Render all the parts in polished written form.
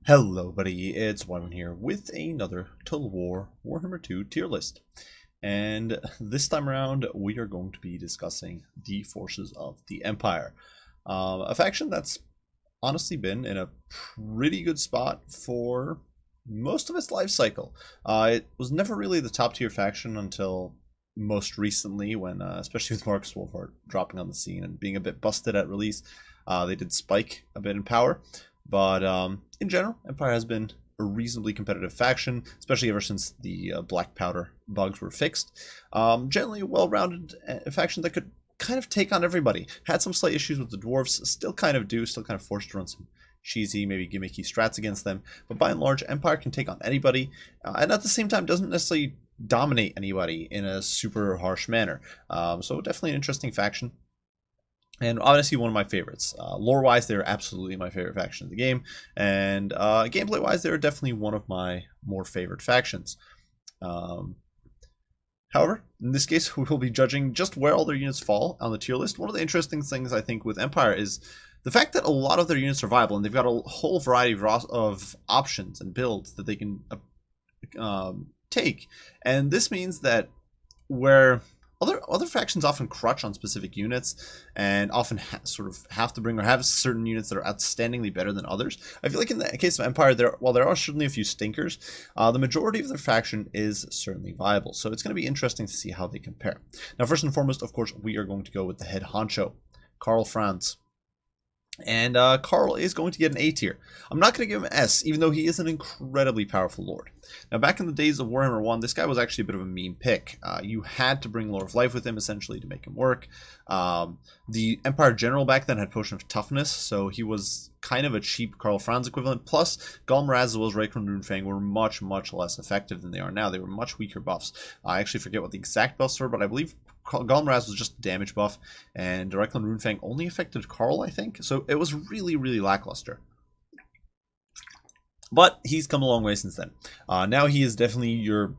Hello buddy, it's Wyman here with another Total War Warhammer 2 tier list. And this time around we are going to be discussing the forces of the Empire. A faction that's honestly been in a pretty good spot for most of its life cycle. It was never really the top tier faction until most recently when, especially with Marcus Wolfhard dropping on the scene and being a bit busted at release, they did spike a bit in power. But in general, Empire has been a reasonably competitive faction, especially ever since the black powder bugs were fixed. Generally a well-rounded faction that could kind of take on everybody. Had some slight issues with the dwarves, still kind of do, still kind of forced to run some cheesy, maybe gimmicky strats against them. But by and large, Empire can take on anybody, and at the same time doesn't necessarily dominate anybody in a super harsh manner. So definitely an interesting faction. And honestly, one of my favorites. Lore-wise, they're absolutely my favorite faction of the game. And gameplay-wise, they're definitely one of my more favorite factions. However, in this case, we will be judging just where all their units fall on the tier list. One of the interesting things, I think, with Empire is the fact that a lot of their units are viable, and they've got a whole variety of options and builds that they can take. And this means that where other factions often crutch on specific units and often sort of have to bring or have certain units that are outstandingly better than others. I feel like in the case of Empire, while there are certainly a few stinkers, the majority of their faction is certainly viable. So it's going to be interesting to see how they compare. Now, first and foremost, of course, we are going to go with the head honcho, Karl Franz. And Karl is going to get an A tier. I'm not going to give him an S, even though he is an incredibly powerful lord. Now, back in the days of Warhammer 1, this guy was actually a bit of a meme pick. You had to bring Lore of Life with him, essentially, to make him work. The Empire General back then had Potion of Toughness, so he was kind of a cheap Karl Franz equivalent. Plus, Golmaraz as well as Reichland Runefang were much, much less effective than they are now. They were much weaker buffs. I actually forget what the exact buffs were, but I believe Golmaraz was just a damage buff, and Reichland Runefang only affected Karl, I think. So it was really, really lackluster. But he's come a long way since then. Now he is definitely your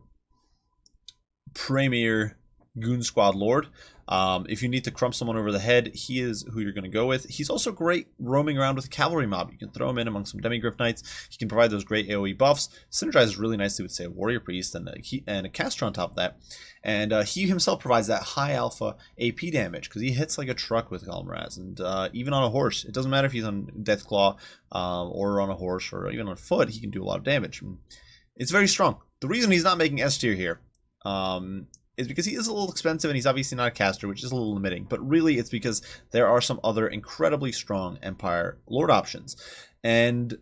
premier Goon Squad Lord. If you need to crump someone over the head, he is who you're going to go with. He's also great roaming around with a cavalry mob. You can throw him in among some Demigryph Knights. He can provide those great AoE buffs. Synergizes really nicely with, say, a Warrior Priest and a Caster on top of that. And he himself provides that high alpha AP damage because he hits like a truck with Golmaraz. And even on a horse, it doesn't matter if he's on Deathclaw or on a horse or even on foot, he can do a lot of damage. It's very strong. The reason he's not making S tier here is because he is a little expensive and he's obviously not a caster, which is a little limiting. But really, it's because there are some other incredibly strong Empire Lord options. And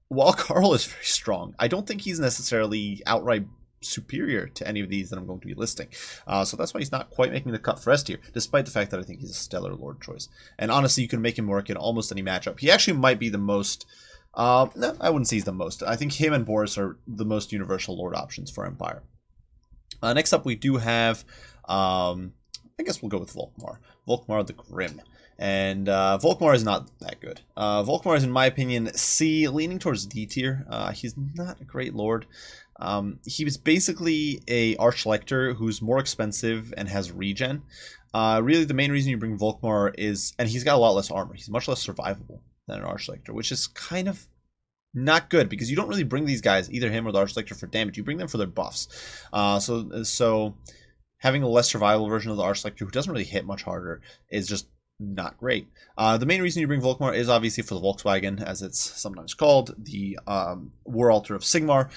while Karl is very strong, I don't think he's necessarily outright superior to any of these that I'm going to be listing. So that's why he's not quite making the cut for S tier, despite the fact that I think he's a stellar Lord choice. And honestly, you can make him work in almost any matchup. He actually might be the most... no, I wouldn't say he's the most. I think him and Boris are the most universal Lord options for Empire. Next up, we do have, I guess we'll go with Volkmar. Volkmar the Grim. And Volkmar is not that good. Volkmar is, in my opinion, C, leaning towards D tier. He's not a great lord. He was basically a Archlector who's more expensive and has regen. Really, the main reason you bring Volkmar is, and he's got a lot less armor. He's much less survivable than an Archlector, which is kind of not good because you don't really bring these guys, either him or the Archlector, for damage. You bring them for their buffs. So having a less survival version of the Archlector who doesn't really hit much harder is just not great. The main reason you bring Volkmar is obviously for the Volkswagen, as it's sometimes called, the War Altar of Sigmar.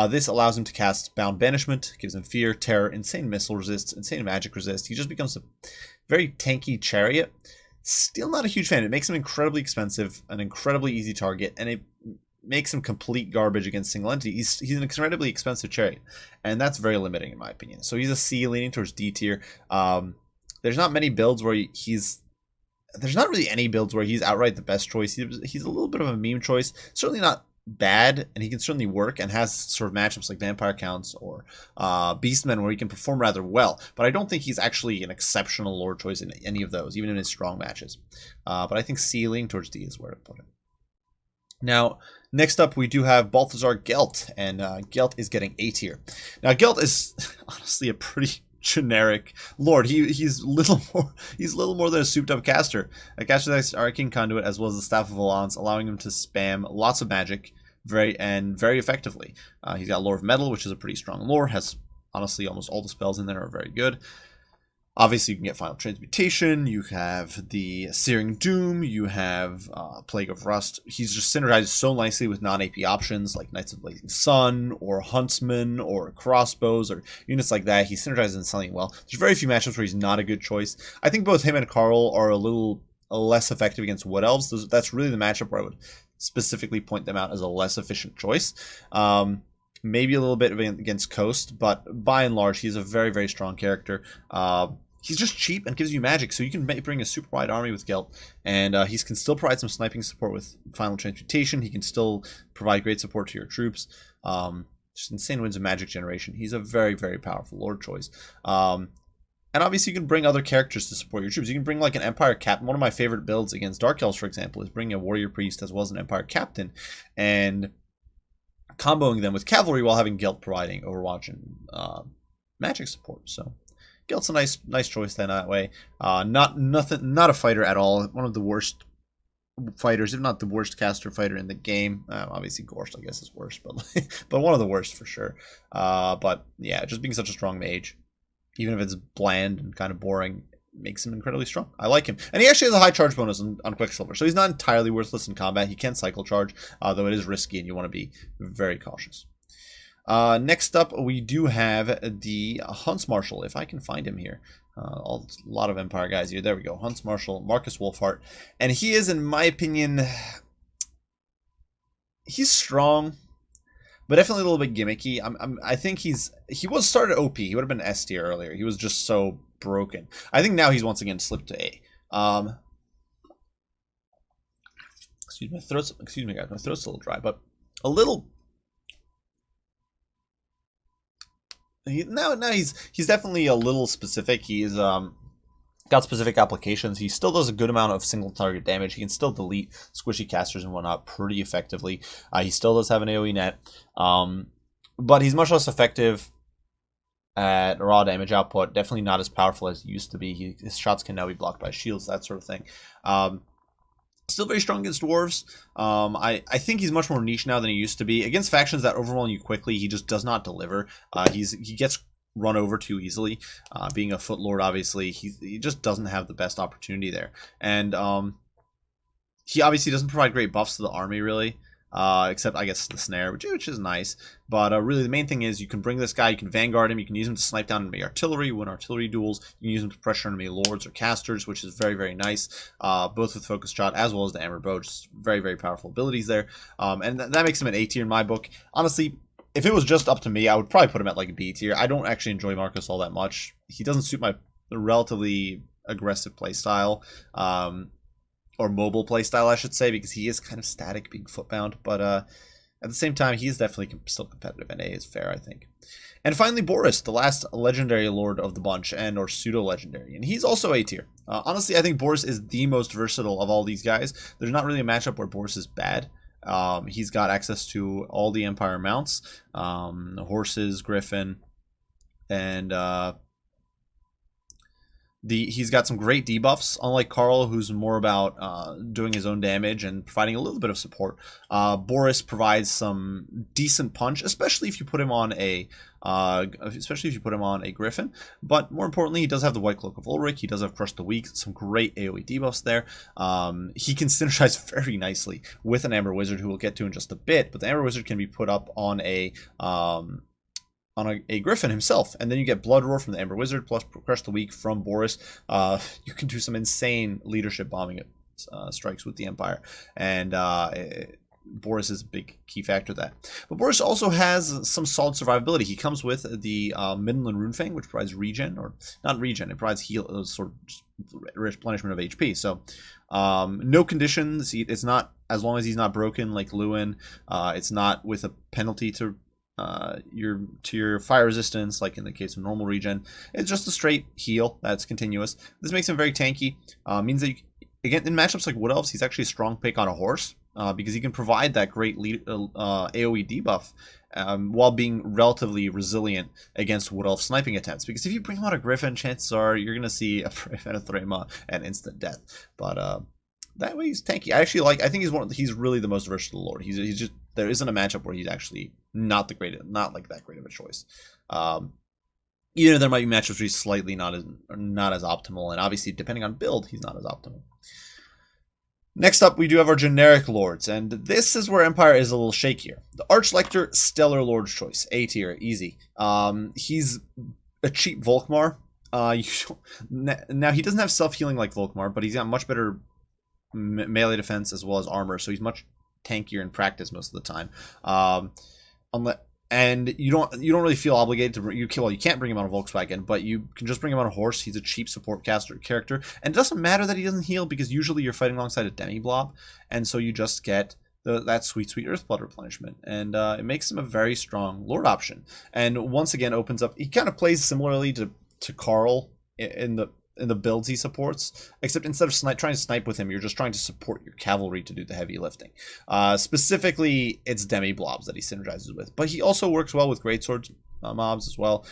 This allows him to cast Bound Banishment, gives him Fear, Terror, Insane Missile Resist, Insane Magic Resist. He just becomes a very tanky chariot. Still not a huge fan. It makes him incredibly expensive, an incredibly easy target, and it makes him complete garbage against single entity. He's an incredibly expensive chariot, and that's very limiting in my opinion. So he's a C, leaning towards D tier. There's not many builds where there's not really any builds where he's outright the best choice. He's a little bit of a meme choice. Certainly not bad, and he can certainly work and has sort of matchups like Vampire Counts or Beastmen where he can perform rather well. But I don't think he's actually an exceptional Lord choice in any of those, even in his strong matches. But I think C, leaning towards D is where to put him. Now, next up, we do have Balthazar Guilt, and Guilt is getting A tier. Now, Guilt is honestly a pretty generic lord. He's little more than a souped up caster. A caster that's Arcane Conduit as well as the Staff of Valance, allowing him to spam lots of magic very effectively. He's got Lore of Metal, which is a pretty strong lore. Has honestly almost all the spells in there are very good. Obviously, you can get Final Transmutation, you have the Searing Doom, you have Plague of Rust. He's just synergized so nicely with non-AP options like Knights of Blazing Sun, or Huntsmen, or Crossbows, or units like that. He synergizes in something well. There's very few matchups where he's not a good choice. I think both him and Carl are a little less effective against Wood Elves. That's really the matchup where I would specifically point them out as a less efficient choice. Maybe a little bit against Coast, but by and large, he's a very, very strong character. He's just cheap and gives you magic, so you can bring a super wide army with Guilt, and he can still provide some sniping support with Final Transmutation. He can still provide great support to your troops. Just insane wins of magic generation. He's a very, very powerful lord choice. And obviously, you can bring other characters to support your troops. You can bring like an Empire Captain. One of my favorite builds against Dark Elves, for example, is bringing a Warrior Priest as well as an Empire Captain, and comboing them with Cavalry while having Guilt providing Overwatch and magic support. So Guilt's a nice choice then that way. Not a fighter at all. One of the worst fighters, if not the worst caster fighter in the game. Obviously Gorst, I guess, is worse, but one of the worst for sure. But yeah, just being such a strong mage, even if it's bland and kind of boring, makes him incredibly strong. I like him. And he actually has a high charge bonus on Quicksilver, so he's not entirely worthless in combat. He can cycle charge, though it is risky and you want to be very cautious. Next up, we do have the Hunts Marshal, if I can find him here. A lot of Empire guys here. There we go. Hunts Marshal, Marcus Wolfhart. And he is, in my opinion, he's strong, but definitely a little bit gimmicky. I think he was started OP. He would have been S tier earlier. He was just so broken. I think now he's once again slipped to A. Excuse me, guys. My throat's a little dry, but a little. Now he's definitely a little specific. He's got specific applications. He still does a good amount of single target damage. He can still delete squishy casters and whatnot pretty effectively. He still does have an AoE net, but he's much less effective at raw damage output. Definitely not as powerful as he used to be. His shots can now be blocked by shields, that sort of thing. Still very strong against dwarves. I think he's much more niche now than he used to be. Against factions that overwhelm you quickly, he just does not deliver. He gets run over too easily. Being a foot lord, obviously, he just doesn't have the best opportunity there. And he obviously doesn't provide great buffs to the army, really. Except, I guess, the snare, which is nice. But really, the main thing is you can bring this guy, you can vanguard him, you can use him to snipe down enemy artillery, win artillery duels. You can use him to pressure enemy lords or casters, which is very, very nice. Both with Focus Shot as well as the Amber Bow. Just very, very powerful abilities there. And that makes him an A tier in my book. Honestly, if it was just up to me, I would probably put him at like a B tier. I don't actually enjoy Marcus all that much. He doesn't suit my relatively aggressive playstyle. Or mobile playstyle, I should say, because he is kind of static, being footbound. But at the same time, he is definitely still competitive, and A is fair, I think. And finally, Boris, the last legendary lord of the bunch, or pseudo-legendary. And he's also A tier. Honestly, I think Boris is the most versatile of all these guys. There's not really a matchup where Boris is bad. He's got access to all the Empire mounts, horses, Griffin, and he's got some great debuffs, unlike Carl, who's more about doing his own damage and providing a little bit of support. Boris provides some decent punch, especially if you put him on a Griffin. But more importantly, he does have the White Cloak of Ulrich. He does have Crush the Weak, some great AoE debuffs there. He can synergize very nicely with an Amber Wizard, who we'll get to in just a bit. But the Amber Wizard can be put up on a Griffin himself, and then you get Blood Roar from the Amber Wizard plus Crush the Weak from Boris. You can do some insane leadership bombing strikes with the Empire, and Boris is a big key factor of that. But Boris also has some solid survivability. He comes with the Midland Runefang, which provides regen, or not regen, it provides heal, sort of replenishment of HP. So no conditions. It's not, as long as he's not broken like Lewin. It's not with a penalty to your fire resistance, like in the case of normal regen. It's just a straight heal that's continuous. This makes him very tanky. Means that again, in matchups like Wood Elves, he's actually a strong pick on a horse. because he can provide that great AoE debuff while being relatively resilient against Wood Elf sniping attempts. Because if you bring him out a Griffin, chances are you're going to see a Brave and a Threma and instant death. But that way he's tanky. I think he's really the most versatile Lord. He's just, there isn't a matchup where he's actually not that great of a choice. There might be matchups where he's slightly not as optimal, and obviously depending on build, he's not as optimal. Next up, we do have our generic lords, and this is where Empire is a little shakier. The Archlector, stellar lord's choice, A tier, easy. He's a cheap Volkmar. Now he doesn't have self-healing like Volkmar, but he's got much better melee defense as well as armor, so he's much tankier in practice most of the time. And you don't really feel obligated to you can't bring him on a Volkswagen, but you can just bring him on a horse. He's a cheap support character, and it doesn't matter that he doesn't heal, because usually you're fighting alongside a demi-blob, and so you just get that sweet Earthblood replenishment, and it makes him a very strong Lord option. And once again opens up. He kind of plays similarly to Karl in the builds he supports, except instead of trying to snipe with him, you're just trying to support your cavalry to do the heavy lifting. Specifically, it's demi-blobs that he synergizes with, but he also works well with greatswords mobs as well.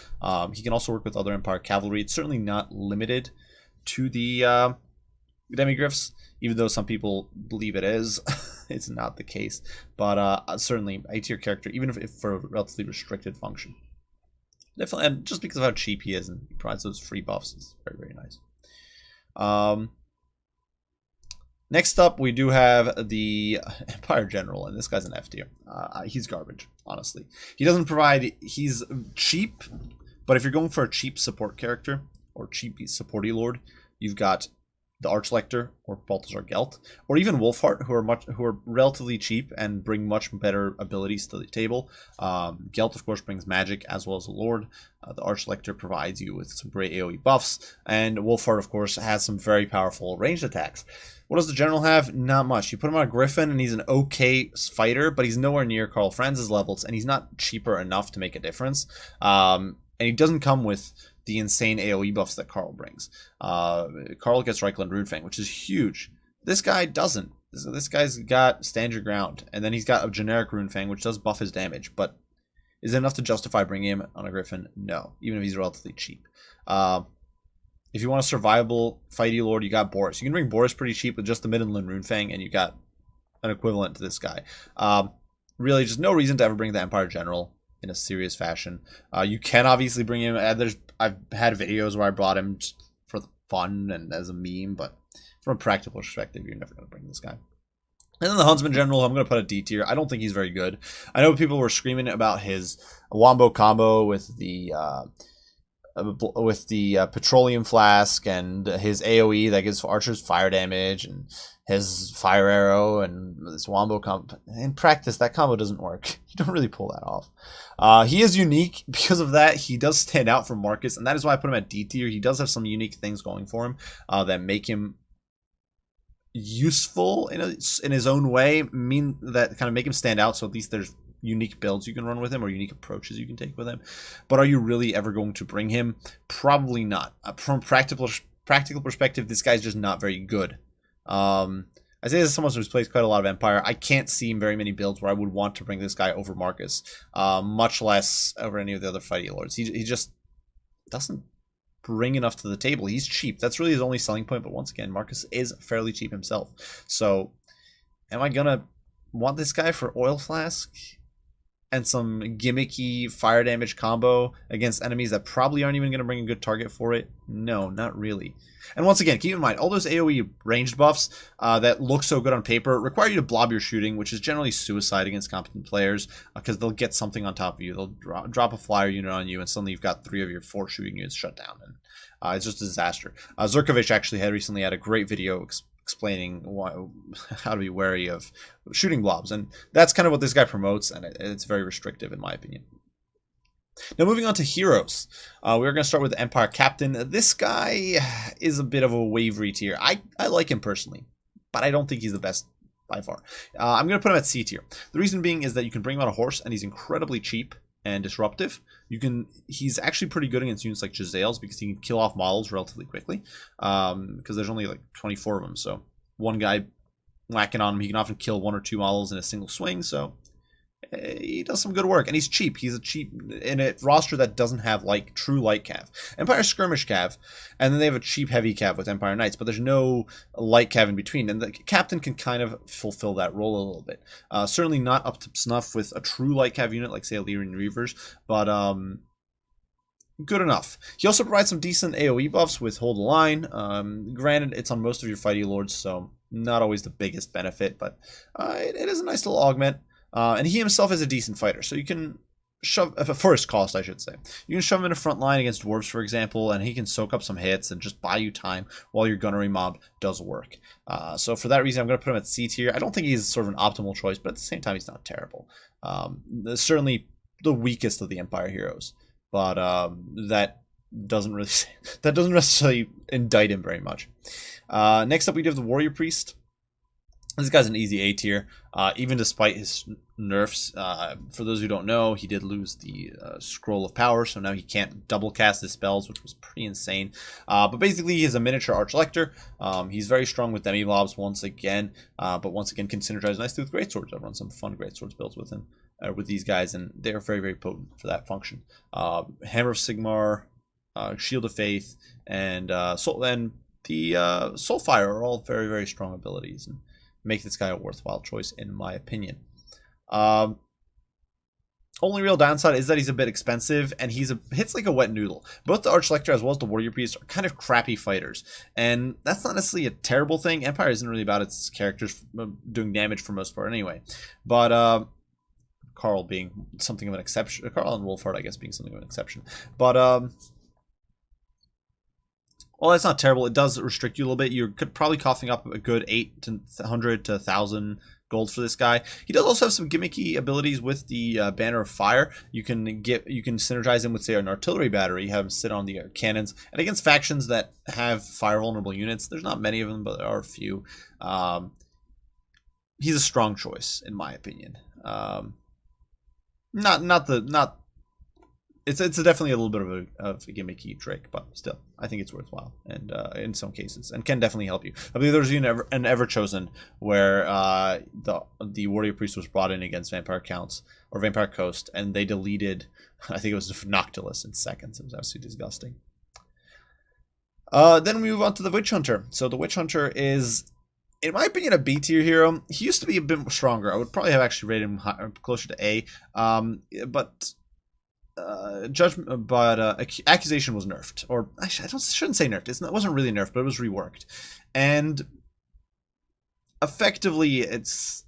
He can also work with other Empire cavalry. It's certainly not limited to the demi-griffs, even though some people believe it is. It's not the case, but certainly A tier character, even if for a relatively restricted function. Definitely, and just because of how cheap he is and he provides those free buffs, is very, very nice. Next up, we do have the Empire General, and this guy's an F tier. He's garbage, honestly. He's cheap, but if you're going for a cheap support character, or cheap supporty lord, you've got the Archlector or Balthazar Guilt, or even Wolfheart, who are relatively cheap and bring much better abilities to the table. Guilt, of course, brings magic as well as a Lord. The Archlector provides you with some great AoE buffs, and Wolfheart, of course, has some very powerful ranged attacks. What does the General have? Not much. You put him on a Griffin, and he's an okay fighter, but he's nowhere near Karl Franz's levels, and he's not cheaper enough to make a difference. And he doesn't come with the insane AoE buffs that Karl brings. Karl gets Reichland Runefang, which is huge. This guy doesn't. This guy's got Stand Your Ground, and then he's got a generic Runefang, which does buff his damage, but is it enough to justify bringing him on a Griffin? No, even if he's relatively cheap. If you want a survivable fighty lord, you got Boris. You can bring Boris pretty cheap with just the Midland Runefang, and you got an equivalent to this guy. Really, just no reason to ever bring the Empire General in a serious fashion. You can obviously bring him. I've had videos where I brought him just for the fun and as a meme, but from a practical perspective, you're never going to bring this guy. And then the Huntsman General, I'm going to put a D tier. I don't think he's very good. I know people were screaming about his Wombo combo with the Petroleum Flask and his AoE that gives archers fire damage and his fire arrow and this Wombo combo. In practice, that combo doesn't work. You don't really pull that off. He is unique. Because of that, he does stand out from Marcus, and that is why I put him at D tier. He does have some unique things going for him that make him useful in his own way, that kind of make him stand out, so at least there's unique builds you can run with him or unique approaches you can take with him. But are you really ever going to bring him? Probably not. From practical perspective, this guy's just not very good. I say this as someone who's played quite a lot of Empire. I can't see very many builds where I would want to bring this guy over Marcus, much less over any of the other fighting lords. He just doesn't bring enough to the table. He's cheap. That's really his only selling point, but once again, Marcus is fairly cheap himself. So am I gonna want this guy for Oil Flask and some gimmicky fire damage combo against enemies that probably aren't even going to bring a good target for it? No, not really. And once again, keep in mind, all those AoE ranged buffs that look so good on paper require you to blob your shooting, which is generally suicide against competent players, because they'll get something on top of you. They'll drop a flyer unit on you, and suddenly you've got 3 of your 4 shooting units shut down. And it's just a disaster. Zerkovich actually recently had a great video explaining how to be wary of shooting blobs, and that's kind of what this guy promotes, and it's very restrictive in my opinion. Now moving on to heroes, we're going to start with the Empire Captain. This guy is a bit of a wavery tier. I like him personally, but I don't think he's the best by far. I'm going to put him at C tier. The reason being is that you can bring him on a horse, and he's incredibly cheap and disruptive. He's actually pretty good against units like Giselles, because he can kill off models relatively quickly, because there's only like 24 of them, so one guy whacking on him. He can often kill 1 or 2 models in a single swing, so he does some good work, and he's cheap. He's a cheap in a roster that doesn't have like true light cav. Empire skirmish cav, and then they have a cheap heavy cav with Empire Knights, but there's no light cav in between, and the captain can kind of fulfill that role a little bit. Certainly not up to snuff with a true light cav unit like say Illyrian Reavers, but good enough. He also provides some decent AoE buffs with Hold the Line. Granted, it's on most of your fighting lords, so not always the biggest benefit, but it is a nice little augment. And he himself is a decent fighter, so you can shove, for his cost, I should say. You can shove him in a front line against dwarves, for example, and he can soak up some hits and just buy you time while your gunnery mob does work. So for that reason, I'm going to put him at C tier. I don't think he's sort of an optimal choice, but at the same time, he's not terrible. Certainly the weakest of the Empire heroes, but that doesn't necessarily indict him very much. Next up, we do have the Warrior Priest. This guy's an easy A tier, even despite his nerfs. For those who don't know, he did lose the Scroll of Power, so now he can't double cast his spells, which was pretty insane. But basically, he's a miniature Archlector. He's very strong with Demi-Blobs once again, but once again can synergize nicely with Greatswords. I've run some fun Greatswords builds with him, with these guys, and they are very, very potent for that function. Hammer of Sigmar, Shield of Faith, and the Soulfire are all very, very strong abilities, and make this guy a worthwhile choice, in my opinion. Only real downside is that he's a bit expensive, and hits like a wet noodle. Both the Archlector as well as the Warrior Priest are kind of crappy fighters, and that's not necessarily a terrible thing. Empire isn't really about its characters doing damage for most part anyway. But Carl being something of an exception. Carl and Wolfhard, I guess, being something of an exception. But well, that's not terrible. It does restrict you a little bit. You're probably coughing up a good 800 to 1,000 gold for this guy. He does also have some gimmicky abilities with the Banner of Fire. You can synergize him with, say, an artillery battery, have him sit on the cannons, and against factions that have fire vulnerable units. There's not many of them, but there are a few. He's a strong choice, in my opinion. It's definitely a little bit of a gimmicky trick, but still, I think it's worthwhile, and in some cases, and can definitely help you. I believe there's an Everchosen where the Warrior Priest was brought in against Vampire Counts or Vampire Coast, and they deleted, I think it was Noctilus in seconds. It was absolutely disgusting. Then we move on to the Witch Hunter. So the Witch Hunter is, in my opinion, a B tier hero. He used to be a bit stronger. I would probably have actually rated him closer to A, but Accusation was nerfed, or actually, shouldn't say nerfed. It wasn't really nerfed, but it was reworked, and effectively, it's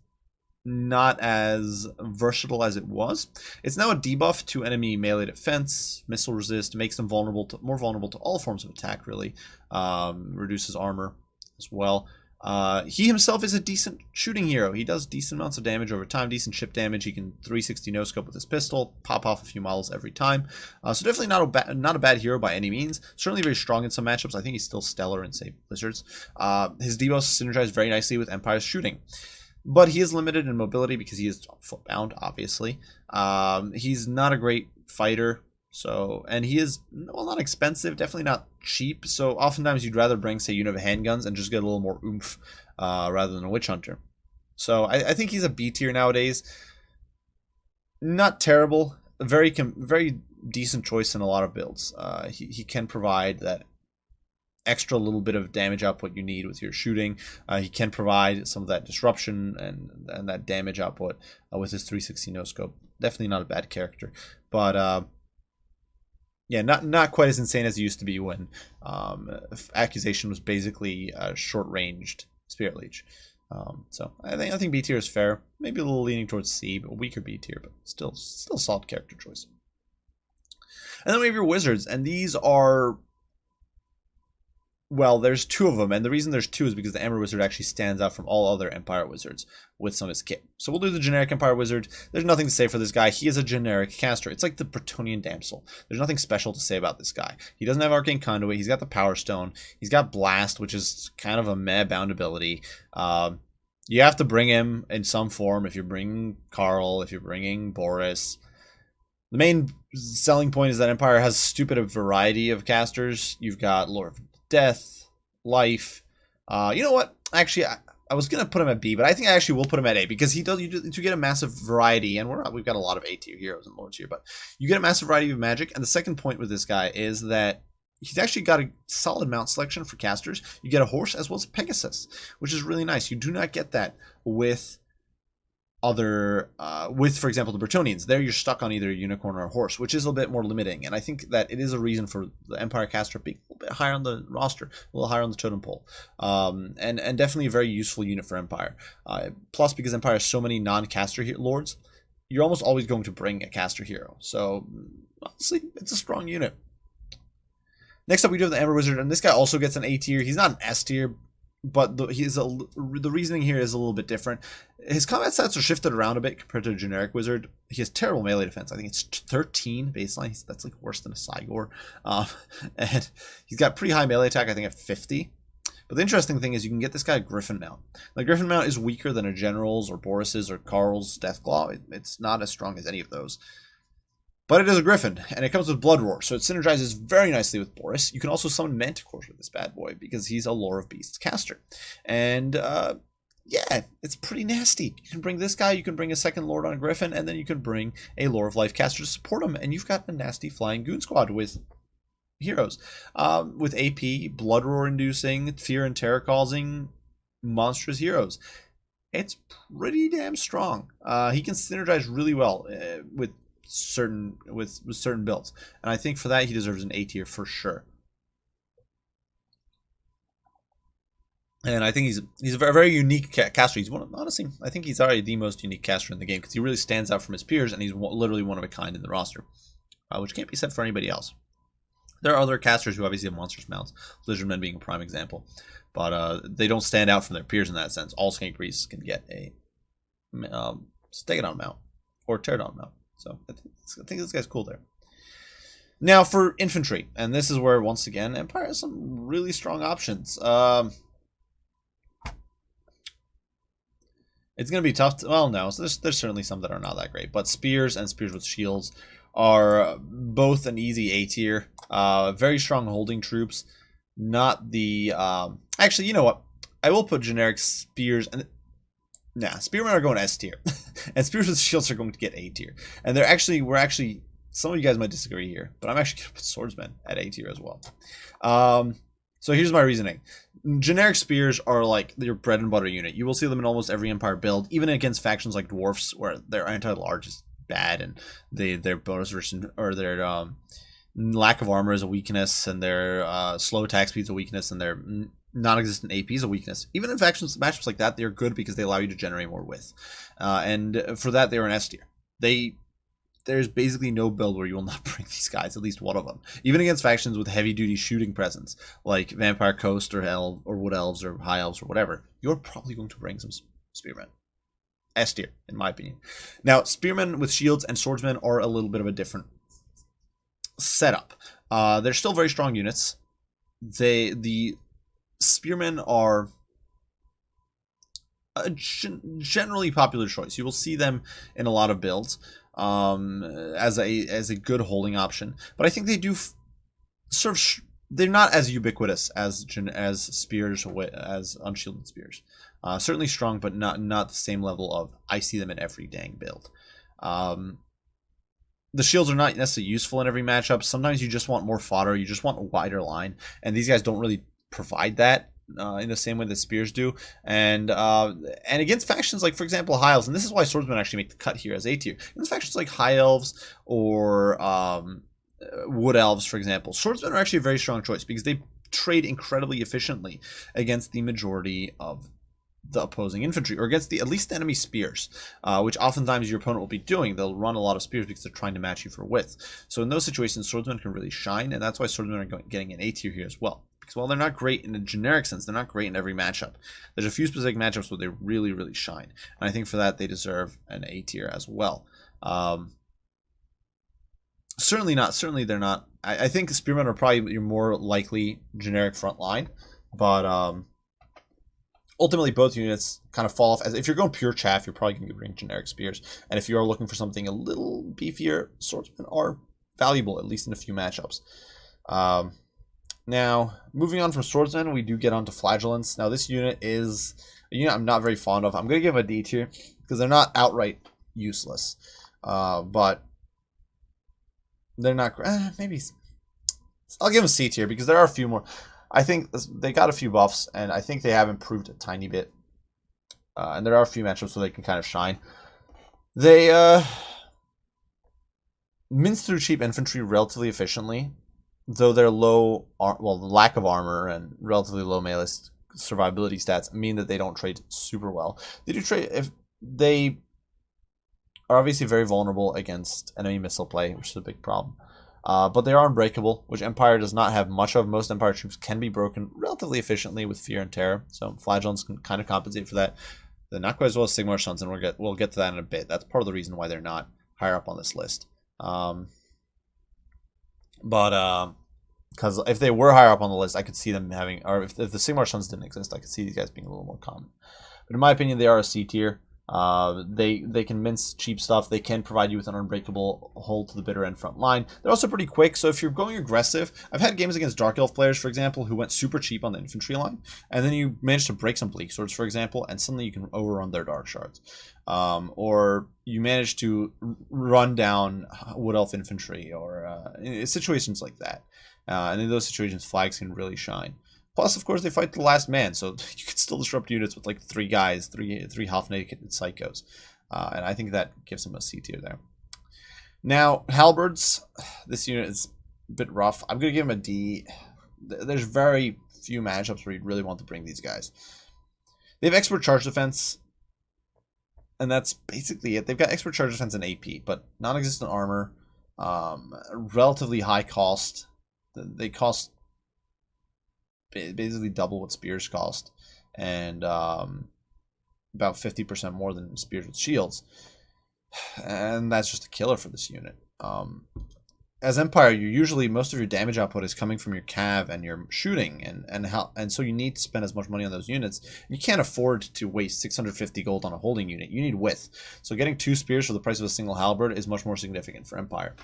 not as versatile as it was. It's now a debuff to enemy melee defense, missile resist, makes them more vulnerable to all forms of attack. Really, reduces armor as well. He himself is a decent shooting hero. He does decent amounts of damage over time, decent chip damage. He can 360 no scope with his pistol, pop off a few models every time. So definitely not a bad hero by any means. Certainly very strong in some matchups. I think he's still stellar in, say, Blizzards. His debuffs synergize very nicely with Empire's shooting. But he is limited in mobility because he is footbound, obviously. He's not a great fighter. So, and he is, well, not expensive, definitely not cheap. So oftentimes you'd rather bring, say, unit of handguns and just get a little more oomph rather than a Witch Hunter. So I think he's a B tier nowadays. Not terrible, very decent choice in a lot of builds. He can provide that extra little bit of damage output you need with your shooting. He can provide some of that disruption and that damage output with his 360 no scope. Definitely not a bad character, but yeah, not quite as insane as it used to be when Accusation was basically a short-ranged Spirit Leech. So I think B tier is fair. Maybe a little leaning towards C, but weaker B tier, but still solid character choice. And then we have your Wizards, and these are, well, there's two of them, and the reason there's two is because the Ember Wizard actually stands out from all other Empire Wizards with some of his kit. So we'll do the generic Empire Wizard. There's nothing to say for this guy. He is a generic caster. It's like the Bretonnian Damsel. There's nothing special to say about this guy. He doesn't have Arcane Conduit. He's got the Power Stone. He's got Blast, which is kind of a meh bound ability. You have to bring him in some form if you're bringing Carl, if you're bringing Boris. The main selling point is that Empire has stupid variety of casters. You've got Lord of Death, Life. You know what? Actually, I was gonna put him at B, but I think I actually will put him at A because he does. You get a massive variety, and we've got a lot of A tier heroes and lords here, but you get a massive variety of magic. And the second point with this guy is that he's actually got a solid mount selection for casters. You get a horse as well as a Pegasus, which is really nice. You do not get that with other for example, the Bretonnians. There you're stuck on either a unicorn or a horse, which is a bit more limiting, and I think that it is a reason for the Empire caster being a little bit higher on the roster, a little higher on the totem pole, and definitely a very useful unit for Empire. Plus, because Empire has so many non-caster lords, you're almost always going to bring a caster hero, so honestly it's a strong unit. Next up we do have the Ember Wizard, and this guy also gets an A tier. He's not an S tier, but the reasoning here is a little bit different. His combat stats are shifted around a bit compared to a generic wizard. He has terrible melee defense. I think it's 13 baseline. That's like worse than a Cygor. And he's got pretty high melee attack, I think at 50. But the interesting thing is you can get this guy a Griffin Mount. The Griffin Mount is weaker than a General's or Boris's or Carl's Deathclaw. It's not as strong as any of those. But it is a Griffin, and it comes with Blood Roar, so it synergizes very nicely with Boris. You can also summon Manticores with this bad boy, because he's a Lore of Beasts caster. And, yeah, it's pretty nasty. You can bring this guy, you can bring a second Lord on a Griffin, and then you can bring a Lore of Life caster to support him, and you've got a nasty flying goon squad with heroes. With AP, Blood Roar inducing, Fear and Terror causing, monstrous heroes. It's pretty damn strong. He can synergize really well with certain builds, and I think for that he deserves an A tier for sure. And I think he's a very, very unique caster. He's honestly, I think he's already the most unique caster in the game because he really stands out from his peers, and he's literally one of a kind in the roster, which can't be said for anybody else. There are other casters who obviously have monstrous mounts, Lizardmen being a prime example, but they don't stand out from their peers in that sense. All Skank Priests can get a Stegadon mount or Pterodon mount. So I think this guy's cool there. Now for infantry, and this is where once again Empire has some really strong options. It's going to be tough. Well, no, so there's certainly some that are not that great, but spears and spears with shields are both an easy A tier. Very strong holding troops. Not the actually, you know what? I will put generic spears and. Nah, spearmen are going S tier, and spears with shields are going to get A tier. And we're actually, some of you guys might disagree here, but I'm actually going to put swordsmen at A tier as well. So here's my reasoning. Generic spears are like your bread and butter unit. You will see them in almost every Empire build, even against factions like dwarfs, where their anti-large is bad, and their bonus version or their lack of armor is a weakness, and their slow attack speed is a weakness, and their non-existent AP is a weakness. Even in factions matchups like that, they're good because they allow you to generate more width. And for that, they're an S tier. There's basically no build where you will not bring these guys, at least one of them. Even against factions with heavy-duty shooting presence, like Vampire Coast or Wood Elves or High Elves or whatever, you're probably going to bring some spearmen. S tier, in my opinion. Now, spearmen with shields and swordsmen are a little bit of a different setup. They're still very strong units. The spearmen are a generally popular choice. You will see them in a lot of builds as a good holding option, but I think they do serve. They're not as ubiquitous as spears, as unshielded spears. Certainly strong, but not the same level of I see them in every dang build. The shields are not necessarily useful in every matchup. Sometimes you just want more fodder. You just want a wider line, and these guys don't really provide that in the same way that spears do. And against factions like, for example, High Elves, and this is why swordsmen actually make the cut here as A tier. Against factions like High Elves or Wood Elves, for example, swordsmen are actually a very strong choice because they trade incredibly efficiently against the majority of the opposing infantry, or against at least the enemy spears, which oftentimes your opponent will be doing. They'll run a lot of spears because they're trying to match you for width. So in those situations, swordsmen can really shine, and that's why swordsmen are getting an A tier here as well. Because while they're not great in a generic sense, they're not great in every matchup. There's a few specific matchups where they really, really shine, and I think for that they deserve an A tier as well. Certainly they're not. I think spearmen are probably your more likely generic front line, but ultimately both units kind of fall off. As if you're going pure chaff, you're probably going to bring generic spears, and if you are looking for something a little beefier, swordsmen are valuable, at least in a few matchups. Now, moving on from swordsmen, we do get onto Flagellants. Now, this unit is A unit I'm not very fond of. I'm going to give a D tier because they're not outright useless. But they're not... maybe... I'll give them C tier because there are a few more. I think they got a few buffs, and I think they have improved a tiny bit. And there are a few matchups where they can kind of shine. They mince through cheap infantry relatively efficiently, though their the lack of armor and relatively low melee survivability stats mean that they don't trade super well. They do trade if they are obviously very vulnerable against enemy missile play, which is a big problem. But they are unbreakable, which Empire does not have much of. Most Empire troops can be broken relatively efficiently with Fear and Terror, so Flagellants can kind of compensate for that. They're not quite as well as Sigmar Shuns, and we'll get to that in a bit. That's part of the reason why they're not higher up on this list. Because if they were higher up on the list, I could see them having, or if the Sigmar Shuns didn't exist, I could see these guys being a little more common. But in my opinion, they are a C tier. They can mince cheap stuff. They can provide you with an unbreakable hold to the bitter end front line. They're also pretty quick, so if you're going aggressive, I've had games against Dark Elf players, for example, who went super cheap on the infantry line, and then you manage to break some Bleak Swords, for example, and suddenly you can overrun their Dark Shards. Or you manage to run down Wood Elf infantry, or situations like that. And in those situations, flags can really shine. Plus, of course, they fight the last man, so you can still disrupt units with like three guys, three half-naked psychos. And I think that gives them a C tier there. Now, Halberds, this unit is a bit rough. I'm going to give them a D. There's very few matchups where you'd really want to bring these guys. They have expert charge defense, and that's basically it. They've got expert charge defense and AP, but non-existent armor, relatively high cost. They cost basically double what spears cost, and about 50% more than spears with shields, and that's just a killer for this unit. As Empire, you usually, most of your damage output is coming from your cav and your shooting, and so you need to spend as much money on those units. You can't afford to waste 650 gold on a holding unit. You need width, so getting 2 spears for the price of a single halberd is much more significant for Empire.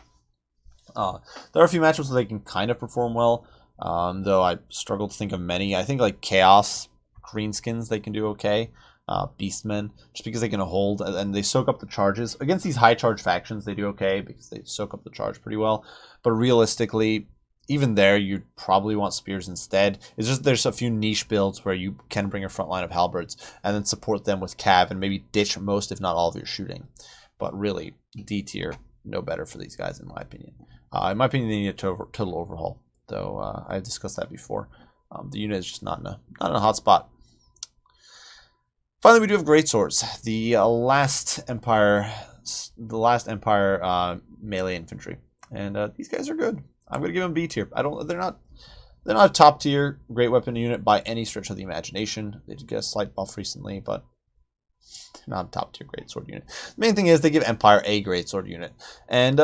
There are a few matchups where they can kind of perform well, though I struggle to think of many. I think like Chaos, Greenskins, they can do okay. Beastmen, just because they can hold and they soak up the charges. Against these high charge factions, they do okay because they soak up the charge pretty well. But realistically, even there, you'd probably want spears instead. It's just there's a few niche builds where you can bring a front line of halberds and then support them with cav and maybe ditch most, if not all, of your shooting. But really, D tier, no better for these guys in my opinion. In my opinion, they need a total overhaul, though I've discussed that before. The unit is just not in a hot spot. Finally, we do have greatswords, the last Empire melee infantry, and these guys are good. I'm gonna give them B tier. They're not a top tier great weapon unit by any stretch of the imagination. They did get a slight buff recently, but they're not a top tier greatsword unit. The main thing is they give Empire a greatsword unit, and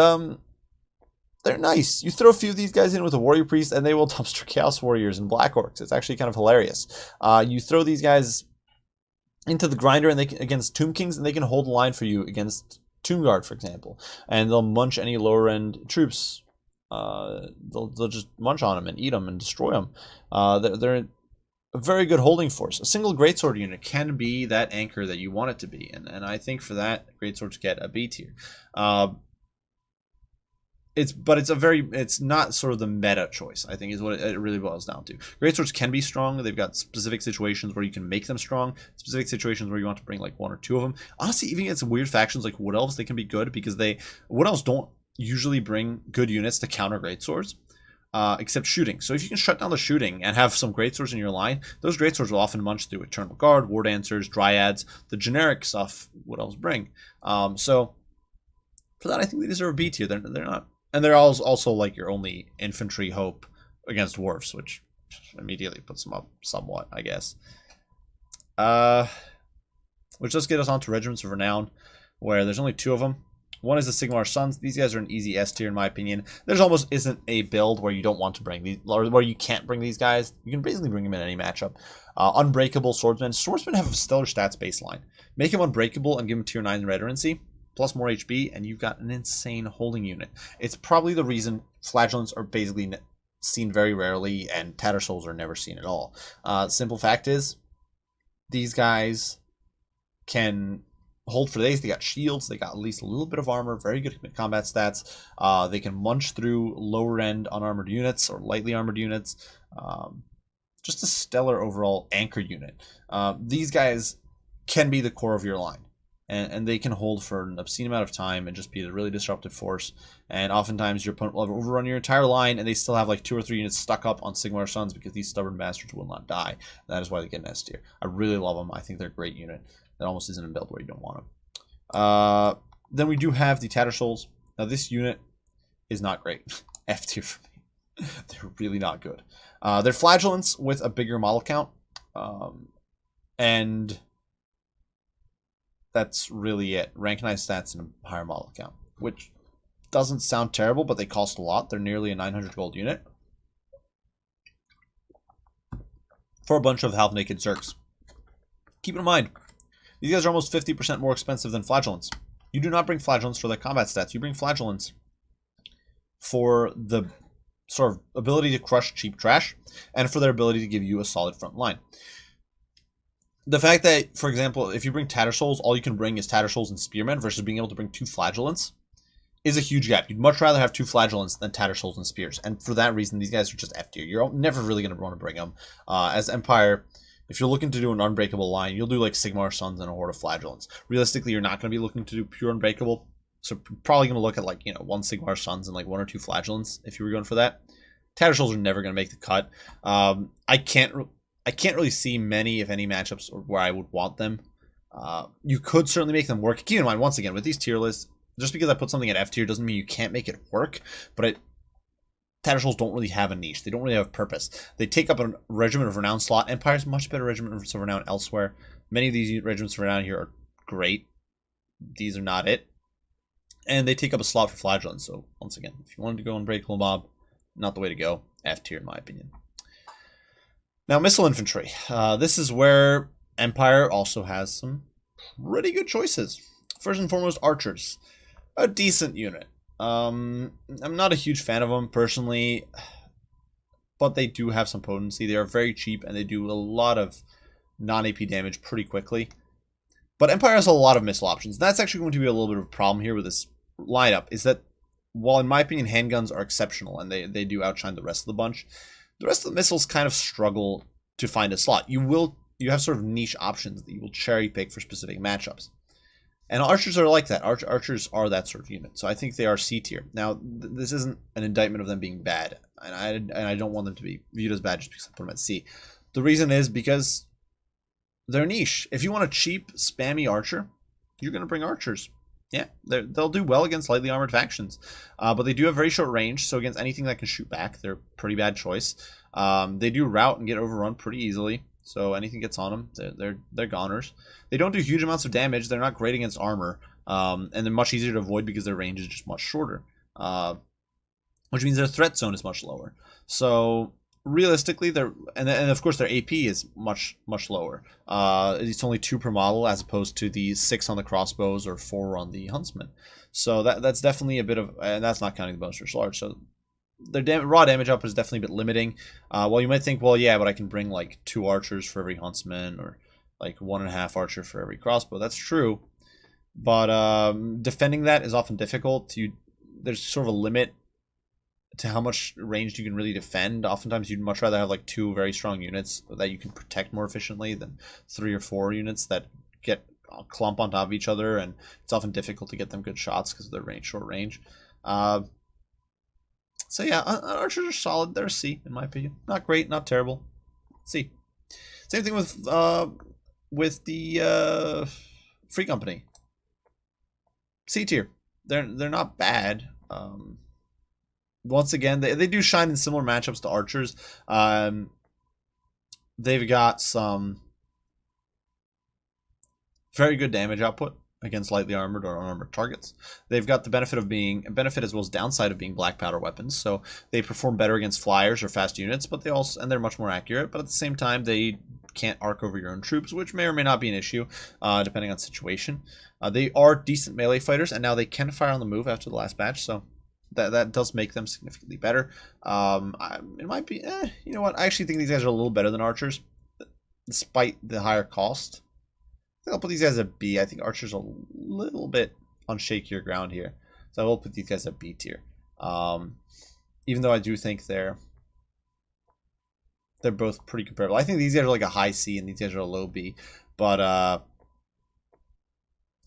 they're nice. You throw a few of these guys in with a warrior priest, and they will dumpster chaos warriors and black orcs. It's actually kind of hilarious. You throw these guys into the grinder, and against Tomb Kings, and they can hold the line for you against Tomb Guard, for example, and they'll munch any lower end troops. They'll just munch on them and eat them and destroy them. They're a very good holding force. A single greatsword unit can be that anchor that you want it to be, and I think for that, greatswords get a B tier. It's not sort of the meta choice, I think, is what it really boils down to. Greatswords can be strong. They've got specific situations where you can make them strong, specific situations where you want to bring like 1 or 2 of them. Honestly, even against weird factions like Wood Elves, they can be good because Wood Elves don't usually bring good units to counter greatswords, except shooting. So if you can shut down the shooting and have some greatswords in your line, those greatswords will often munch through Eternal Guard, War Dancers, Dryads, the generic stuff Wood Elves bring. So for that, I think they deserve a B tier. They're not. And they're also like your only infantry hope against dwarves, which immediately puts them up somewhat, I guess. Which does get us on to Regiments of Renown, where there's only 2 of them. One is the Sigmar Sons. These guys are an easy S tier in my opinion. There's almost isn't a build where you don't want to bring these, or where you can't bring these guys. You can basically bring them in any matchup. Unbreakable Swordsmen. Swordsmen have a stellar stats baseline. Make them unbreakable and give them tier 9 Veterancy, plus more HP, and you've got an insane holding unit. It's probably the reason Flagellants are basically seen very rarely and Tattersouls are never seen at all. Simple fact is, These guys can hold for days. They got shields. They got at least a little bit of armor. Very good combat stats. They can munch through lower end unarmored units or lightly armored units. Just a stellar overall anchor unit. These guys can be the core of your line. And they can hold for an obscene amount of time and just be a really disruptive force. And oftentimes your opponent will have overrun your entire line, and they still have like 2 or 3 units stuck up on Sigmar Suns because these stubborn bastards will not die. That is why they get an S tier. I really love them. I think they're a great unit. That almost isn't a build where you don't want them. Then we do have the Tattersouls. Now this unit is not great. F tier for me. They're really not good. They're Flagellants with a bigger model count. And that's really it. Rank-9 stats and a higher model count, which doesn't sound terrible, but they cost a lot. They're nearly a 900 gold unit for a bunch of half-naked Zergs. Keep in mind, these guys are almost 50% more expensive than Flagellants. You do not bring Flagellants for their combat stats. You bring Flagellants for the sort of ability to crush cheap trash and for their ability to give you a solid front line. The fact that, for example, if you bring Tattersouls, all you can bring is Tattersouls and Spearmen versus being able to bring 2 Flagellants is a huge gap. You'd much rather have 2 Flagellants than Tattersouls and Spears. And for that reason, these guys are just F tier. You're never really going to want to bring them. As Empire, if you're looking to do an Unbreakable line, you'll do like Sigmar Suns and a Horde of Flagellants. Realistically, you're not going to be looking to do pure Unbreakable. So probably going to look at like, 1 Sigmar Suns and like 1 or 2 Flagellants if you were going for that. Tattersouls are never going to make the cut. I can't really see many, if any, matchups where I would want them. You could certainly make them work. Keep in mind, once again, with these tier lists, just because I put something at F tier doesn't mean you can't make it work. But Tattersouls don't really have a niche. They don't really have a purpose. They take up a Regiment of Renown slot. Empire's much better Regiment of Renown elsewhere. Many of these Regiments of Renown here are great. These are not it. And they take up a slot for Flagellants. So, once again, if you wanted to go Unbreakable Mob, not the way to go. F tier, in my opinion. Now, Missile Infantry. This is where Empire also has some pretty good choices. First and foremost, Archers. A decent unit. I'm not a huge fan of them, personally, but they do have some potency. They are very cheap, and they do a lot of non-AP damage pretty quickly. But Empire has a lot of missile options. That's actually going to be a little bit of a problem here with this lineup, is that, while in my opinion, handguns are exceptional, and they do outshine the rest of the bunch, the rest of the missiles kind of struggle to find a slot. You have sort of niche options that you will cherry pick for specific matchups. And Archers are like that. Archers are that sort of unit. So I think they are C tier. Now, this isn't an indictment of them being bad. And I don't want them to be viewed as bad just because I put them at C. The reason is because they're niche. If you want a cheap, spammy Archer, you're going to bring Archers. Yeah, they'll do well against lightly armored factions. But they do have very short range, so against anything that can shoot back, they're a pretty bad choice. They do rout and get overrun pretty easily. So anything gets on them, they're goners. They don't do huge amounts of damage. They're not great against armor. And they're much easier to avoid because their range is just much shorter. Which means their threat zone is much lower. So realistically, and of course their AP is much lower. It's only 2 per model as opposed to the 6 on the crossbows or 4 on the huntsman. So that's definitely a bit of, and that's not counting the bonus for large. So their raw damage output is definitely a bit limiting. Well, you might think, well, yeah, but I can bring like 2 archers for every huntsman or like 1.5 archer for every crossbow. That's true, but defending that is often difficult. There's sort of a limit to how much range you can really defend. Oftentimes, you'd much rather have like 2 very strong units that you can protect more efficiently than 3 or 4 units that get clump on top of each other, and it's often difficult to get them good shots because of their short range. So yeah, Archers are solid. They're a C, in my opinion. Not great, not terrible. C. Same thing with the Free Company. C tier. They're not bad. Once again, they do shine in similar matchups to Archers. They've got some very good damage output against lightly armored or unarmored targets. They've got the benefit as well as downside of being black powder weapons. So they perform better against flyers or fast units, but they're much more accurate. But at the same time, they can't arc over your own troops, which may or may not be an issue, depending on situation. They are decent melee fighters, and now they can fire on the move after the last batch. So that does make them significantly better. It might be, you know what? I actually think these guys are a little better than Archers. despite the higher cost. I think I'll put these guys at B. I think Archer's a little bit on shakier ground here. So I will put these guys at B tier. Even though I do think they're both pretty comparable. I think these guys are like a high C and these guys are a low B. But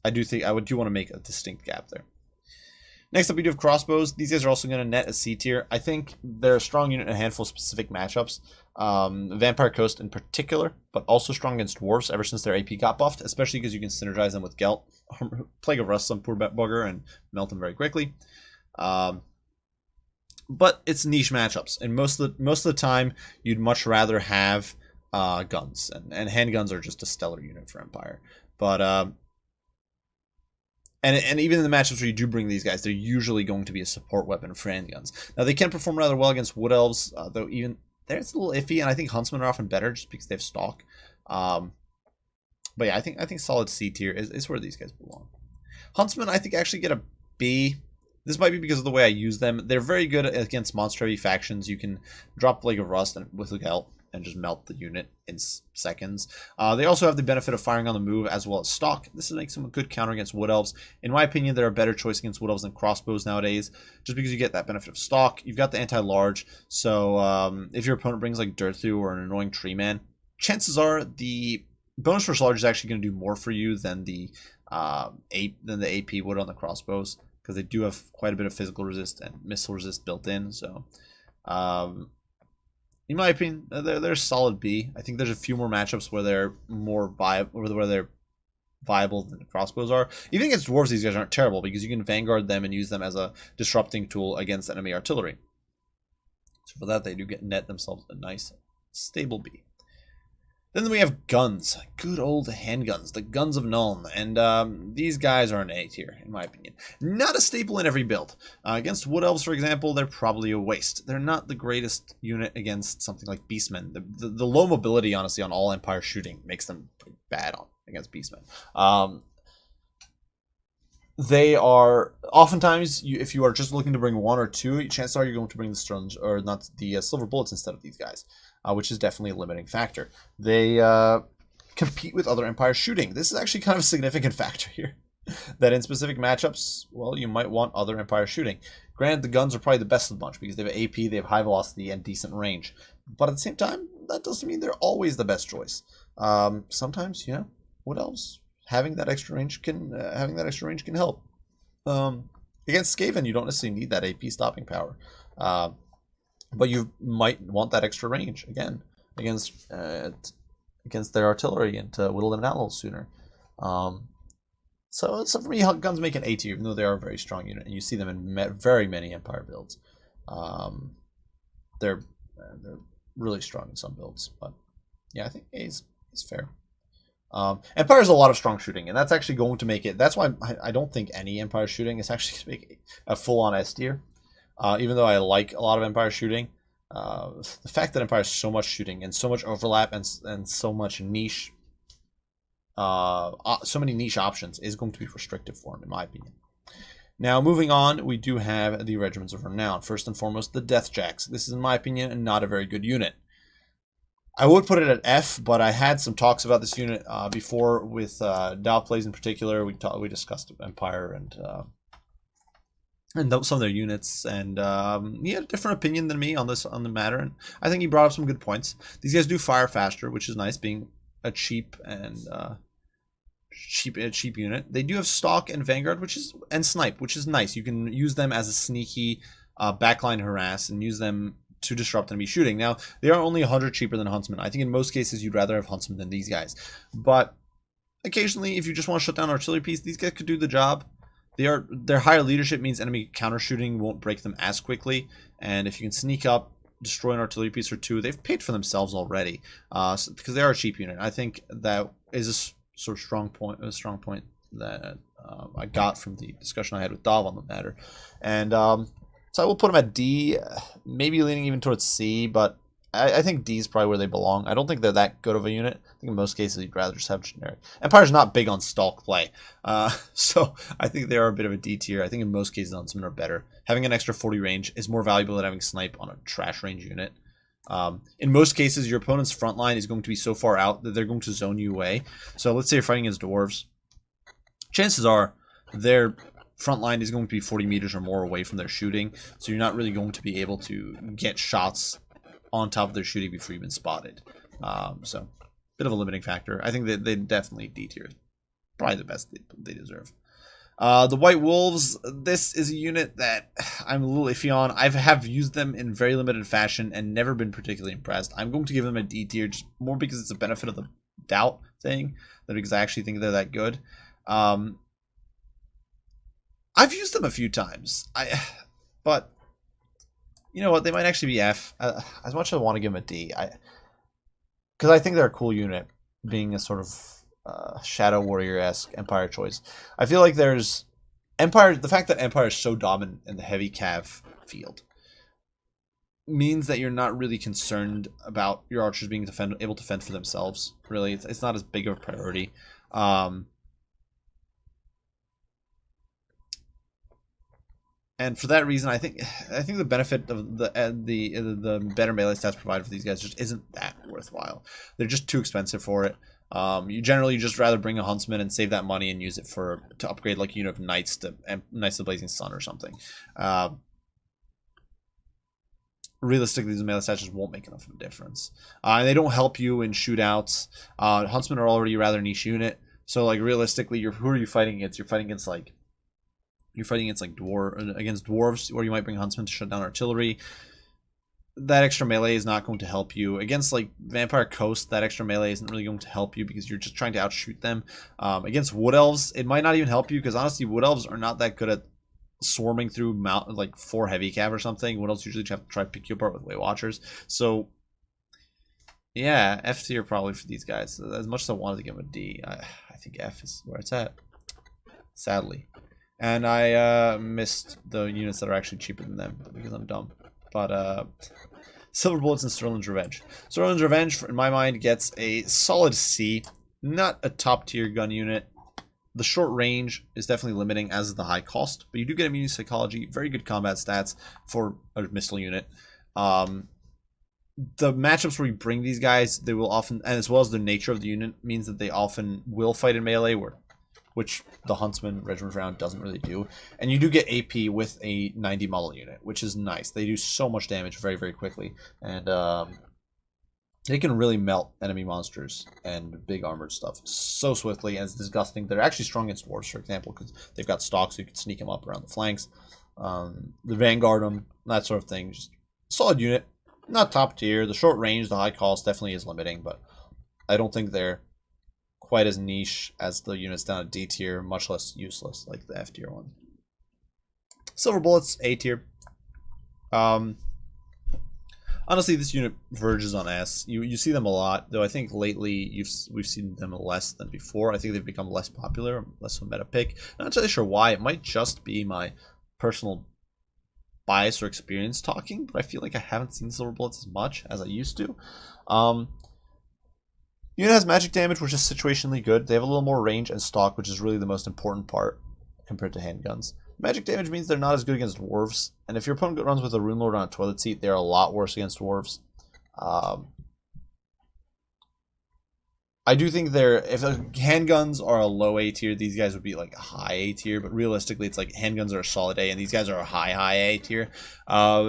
I do think I do want to make a distinct gap there. Next up, we do have Crossbows. These guys are also going to net a C tier. I think they're a strong unit in a handful of specific matchups. Vampire Coast in particular, but also strong against Dwarves ever since their AP got buffed, especially because you can synergize them with Guilt, Plague of Rust, some poor bugger, and melt them very quickly. But it's niche matchups, and most of the time, you'd much rather have guns, and handguns are just a stellar unit for Empire. But And even in the matchups where you do bring these guys, they're usually going to be a support weapon for handguns. Now, they can perform rather well against Wood Elves, though even there it's a little iffy, and I think Huntsmen are often better just because they have stock. But yeah, I think solid C tier is where these guys belong. Huntsmen, I think, actually get a B. This might be because of the way I use them. They're very good against monster-heavy factions. You can drop Plague of Rust with a Guilt and just melt the unit in seconds. They also have the benefit of firing on the move as well as stock. This makes them a good counter against Wood Elves. In my opinion, they're a better choice against Wood Elves than Crossbows nowadays, just because you get that benefit of stock. You've got the anti-large, so if your opponent brings like Dirthu or an annoying tree man, chances are the bonus versus large is actually going to do more for you than the AP would on the Crossbows, because they do have quite a bit of physical resist and missile resist built in. So in my opinion, they're solid B. I think there's a few more matchups where they're more viable, where they're viable than the Crossbows are. Even against Dwarves, these guys aren't terrible because you can Vanguard them and use them as a disrupting tool against enemy artillery. So for that, they do get net themselves a nice, stable B. Then we have guns. Good old handguns. The Guns of Nuln. And these guys are an A tier, in my opinion. Not a staple in every build. Against Wood Elves, for example, they're probably a waste. They're not the greatest unit against something like Beastmen. The low mobility, honestly, on all Empire shooting makes them pretty bad against Beastmen. They are oftentimes, if you are just looking to bring one or two, chances are you're going to bring the stones or not the silver bullets instead of these guys, which is definitely a limiting factor. They compete with other Empire shooting. This is actually kind of a significant factor here. That in specific matchups, well, you might want other Empire shooting. Granted, the guns are probably the best of the bunch because they have AP, they have high velocity, and decent range. But at the same time, that doesn't mean they're always the best choice. Sometimes, Wood Elves having that extra range can help. Against Skaven, you don't necessarily need that AP stopping power, but you might want that extra range again against their artillery and to whittle them down a little sooner. So for me, guns make an A tier, even though they are a very strong unit, and you see them in very many Empire builds. They're really strong in some builds, but yeah, I think A is fair. Empire has a lot of strong shooting, and that's actually going to make it. That's why I don't think any Empire shooting is actually going to make a full-on S tier. Even though I like a lot of Empire shooting, the fact that Empire has so much shooting and so much overlap and so much niche, so many niche options is going to be restrictive for him, in my opinion. Now, moving on, we do have the Regiments of Renown. First and foremost, the Deathjacks. This is, in my opinion, not a very good unit. I would put it at F, but I had some talks about this unit before with Dow Plays in particular. We discussed Empire and some of their units, and he had a different opinion than me on the matter, and I think he brought up some good points. These guys do fire faster, which is nice, being a cheap unit. They do have stock and Vanguard, and snipe, which is nice. You can use them as a sneaky backline harass and use them to disrupt enemy shooting. Now, they are only 100 cheaper than Huntsmen. I think in most cases you'd rather have Huntsmen than these guys. But occasionally, if you just want to shut down an artillery piece, these guys could do the job. Their higher leadership means enemy counter shooting won't break them as quickly. And if you can sneak up, destroy an artillery piece or two, they've paid for themselves already. Because they are a cheap unit. I think that is a sort of strong point that I got from the discussion I had with Dav on the matter. And so I will put them at D, maybe leaning even towards C, but I think D is probably where they belong. I don't think they're that good of a unit. I think in most cases you'd rather just have generic. Empire's not big on stalk play, so I think they are a bit of a D tier. I think in most cases Huntsmen are better. Having an extra 40 range is more valuable than having snipe on a trash range unit. In most cases, your opponent's front line is going to be so far out that they're going to zone you away. So let's say you're fighting against dwarves. Chances are their front line is going to be 40 meters or more away from their shooting. So you're not really going to be able to get shots on top of their shooting before you've been spotted. So bit of a limiting factor. I think that they definitely D tier. Probably the best they deserve. The White Wolves, this is a unit that I'm a little iffy on. I have used them in very limited fashion and never been particularly impressed. I'm going to give them a D tier, just more because it's a benefit of the doubt thing, than because I actually think they're that good. I've used them a few times, but you know what? They might actually be F. As much as I want to give them a D, because I think they're a cool unit, being a sort of Shadow Warrior-esque Empire choice. I feel like there's Empire. The fact that Empire is so dominant in the heavy cav field means that you're not really concerned about your archers being able to fend for themselves. Really, it's not as big of a priority. And for that reason, I think the benefit of the better melee stats provided for these guys just isn't that worthwhile. They're just too expensive for it. You generally just rather bring a huntsman and save that money and use it to upgrade like a unit of knights to Blazing Sun or something. Realistically, these melee stats just won't make enough of a difference. And they don't help you in shootouts. Huntsmen are already a rather niche unit, so like realistically, who are you fighting against? You're fighting against like dwarves, or you might bring huntsmen to shut down artillery. That extra melee is not going to help you. Against like Vampire Coast, that extra melee isn't really going to help you because you're just trying to outshoot them. Against Wood Elves, it might not even help you because honestly, Wood Elves are not that good at swarming through like 4 heavy cav or something. Wood Elves usually have to try to pick you apart with Weight Watchers. So yeah, F tier probably for these guys. As much as I wanted to give them a D, I think F is where it's at, sadly. And I missed the units that are actually cheaper than them because I'm dumb. But Silver Bullets and Sterling's Revenge. Sterling's Revenge, in my mind, gets a solid C. Not a top tier gun unit. The short range is definitely limiting, as is the high cost. But you do get immunity psychology, very good combat stats for a missile unit. The matchups where you bring these guys, they will often, and as well as the nature of the unit, means that they often will fight in melee, which the Huntsman Regiment of Renown doesn't really do. And you do get AP with a 90 model unit, which is nice. They do so much damage very, very quickly. And they can really melt enemy monsters and big armored stuff so swiftly, and it's disgusting. They're actually strong against dwarves, for example, because they've got stalks, so you can sneak them up around the flanks. The Vanguard them, that sort of thing. Just solid unit. Not top tier. The short range, the high cost definitely is limiting, but I don't think they're quite as niche as the units down at D tier, much less useless like the F tier one. Silver Bullets, A tier. Honestly, this unit verges on S. You see them a lot, though I think lately we've seen them less than before. I think they've become less popular, less of a meta pick. Not entirely sure why. It might just be my personal bias or experience talking, but I feel like I haven't seen Silver Bullets as much as I used to. Unit has magic damage, which is situationally good. They have a little more range and stock, which is really the most important part compared to handguns. Magic damage means they're not as good against dwarves, and if your opponent runs with a Rune Lord on a toilet seat, they're a lot worse against dwarves. I do think if handguns are a low A tier, these guys would be like a high A tier, but realistically it's like handguns are a solid A and these guys are a high A tier.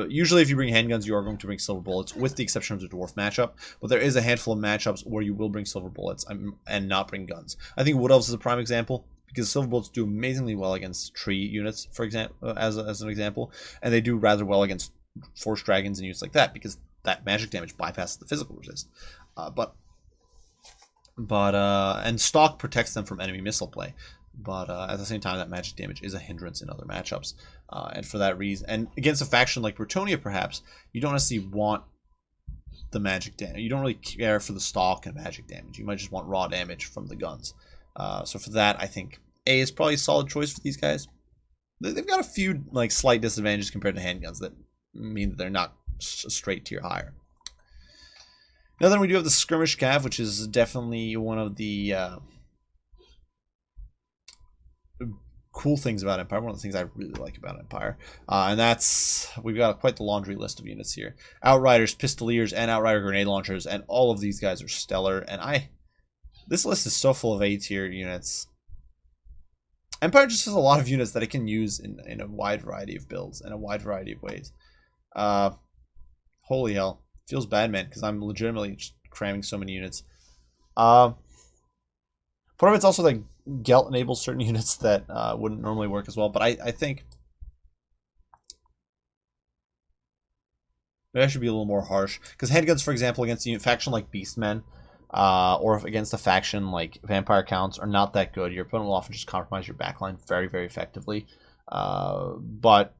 Usually if you bring handguns, you are going to bring Silver Bullets, with the exception of the dwarf matchup, but there is a handful of matchups where you will bring Silver Bullets and not bring guns. I think Wood Elves is a prime example, because Silver Bullets do amazingly well against tree units, for example, as an example, and they do rather well against forest dragons and units like that, because that magic damage bypasses the physical resist. And stock protects them from enemy missile play, but at the same time that magic damage is a hindrance in other matchups, and for that reason, and against a faction like Bretonnia perhaps, you don't necessarily want the magic damage. You don't really care for the stock and magic damage. You might just want raw damage from the guns. So for that, I think A is probably a solid choice for these guys. They've got a few like slight disadvantages compared to handguns that mean that they're not a straight tier higher. Now then we do have the Skirmish Cav, which is definitely one of the cool things about Empire, one of the things I really like about Empire, and that's, we've got quite the laundry list of units here. Outriders, Pistoliers, and Outrider Grenade Launchers, and all of these guys are stellar, and this list is so full of A-tier units. Empire just has a lot of units that it can use in a wide variety of builds and a wide variety of ways. Holy hell. Feels bad, man, because I'm legitimately just cramming so many units. Part of it's also that Guilt enables certain units that wouldn't normally work as well, but I think maybe I should be a little more harsh. Because Handguns, for example, against a faction like Beastmen, or against a faction like Vampire Counts are not that good. Your opponent will often just compromise your backline very, very effectively. But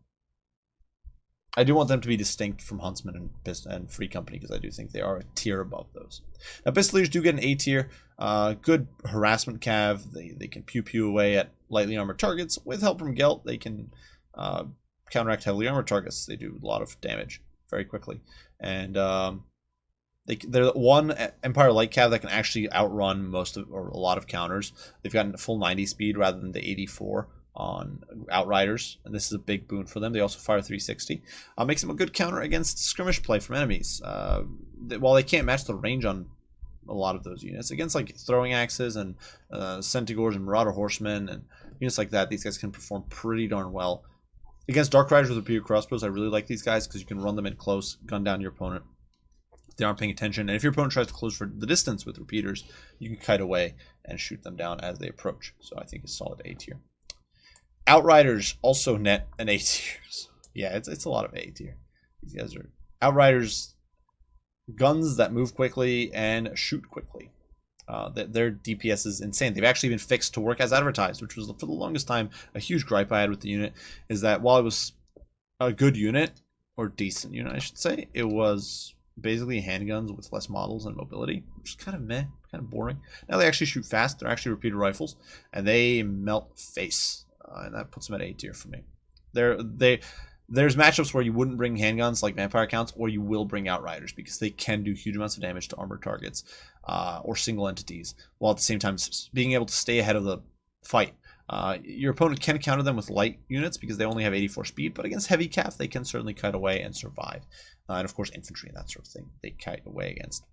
I do want them to be distinct from Huntsman and Free Company, because I do think they are a tier above those. Now, Pistoliers do get an A tier. Good harassment cav. They can pew away at lightly armored targets. With help from Guilt, they can counteract heavily armored targets. They do a lot of damage very quickly. And they're one Empire light cav that can actually outrun or a lot of counters. They've got a full 90 speed rather than the 84 on Outriders, and this is a big boon for them. They also fire 360. Makes them a good counter against skirmish play from enemies. While they can't match the range on a lot of those units, against like throwing axes and Centigores and Marauder Horsemen and units like that, these guys can perform pretty darn well. Against Dark Riders with repeated crossbows, I really like these guys because you can run them in close, gun down your opponent if they aren't paying attention, and if your opponent tries to close for the distance with repeaters, you can kite away and shoot them down as they approach. So I think it's solid A tier. Outriders also net an A tier. Yeah, it's a lot of A tier. These guys are Outriders, guns that move quickly and shoot quickly. Their DPS is insane. They've actually been fixed to work as advertised, which was for the longest time a huge gripe I had with the unit. Is that while it was a good unit, or decent unit, I should say, it was basically handguns with less models and mobility, which is kind of meh, kind of boring. Now they actually shoot fast. They're actually repeater rifles, and they melt face. And that puts them at A tier for me. There's matchups where you wouldn't bring handguns like Vampire Counts, or you will bring Outriders, because they can do huge amounts of damage to armored targets or single entities, while at the same time being able to stay ahead of the fight. Your opponent can counter them with light units because they only have 84 speed, but against heavy calf, they can certainly kite away and survive. And of course, infantry and that sort of thing, they kite away against.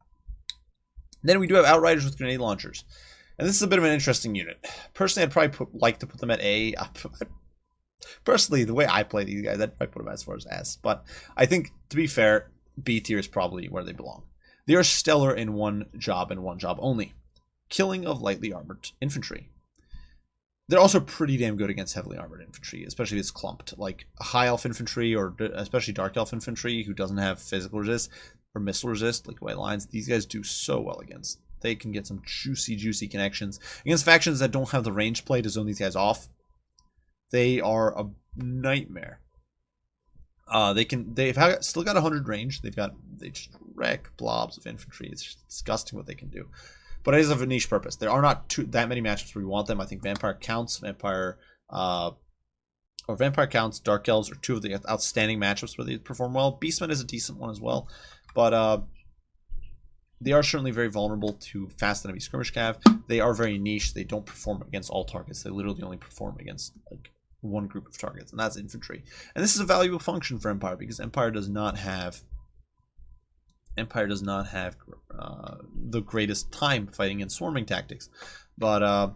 Then we do have Outriders with grenade launchers. And this is a bit of an interesting unit. Personally, I'd probably like to put them at A. Personally, the way I play these guys, I'd probably put them as far as S. But I think, to be fair, B tier is probably where they belong. They are stellar in one job and one job only. Killing of lightly armored infantry. They're also pretty damn good against heavily armored infantry, especially if it's clumped. Like high elf infantry, or especially dark elf infantry, who doesn't have physical resist or missile resist, like White Lions. These guys do so well against. They can get some juicy connections. Against factions that don't have the range play to zone these guys off, they are a nightmare. They've still got 100 range. They just wreck blobs of infantry. It's just disgusting what they can do. But it is of a niche purpose. There are not that many matchups where we want them. I think Vampire Counts, Vampire Counts, Dark Elves are two of the outstanding matchups where they perform well. Beastman is a decent one as well. But they are certainly very vulnerable to fast enemy skirmish cav. They are very niche. They don't perform against all targets. They literally only perform against like one group of targets, and that's infantry. And this is a valuable function for Empire, because Empire does not have the greatest time fighting in swarming tactics. But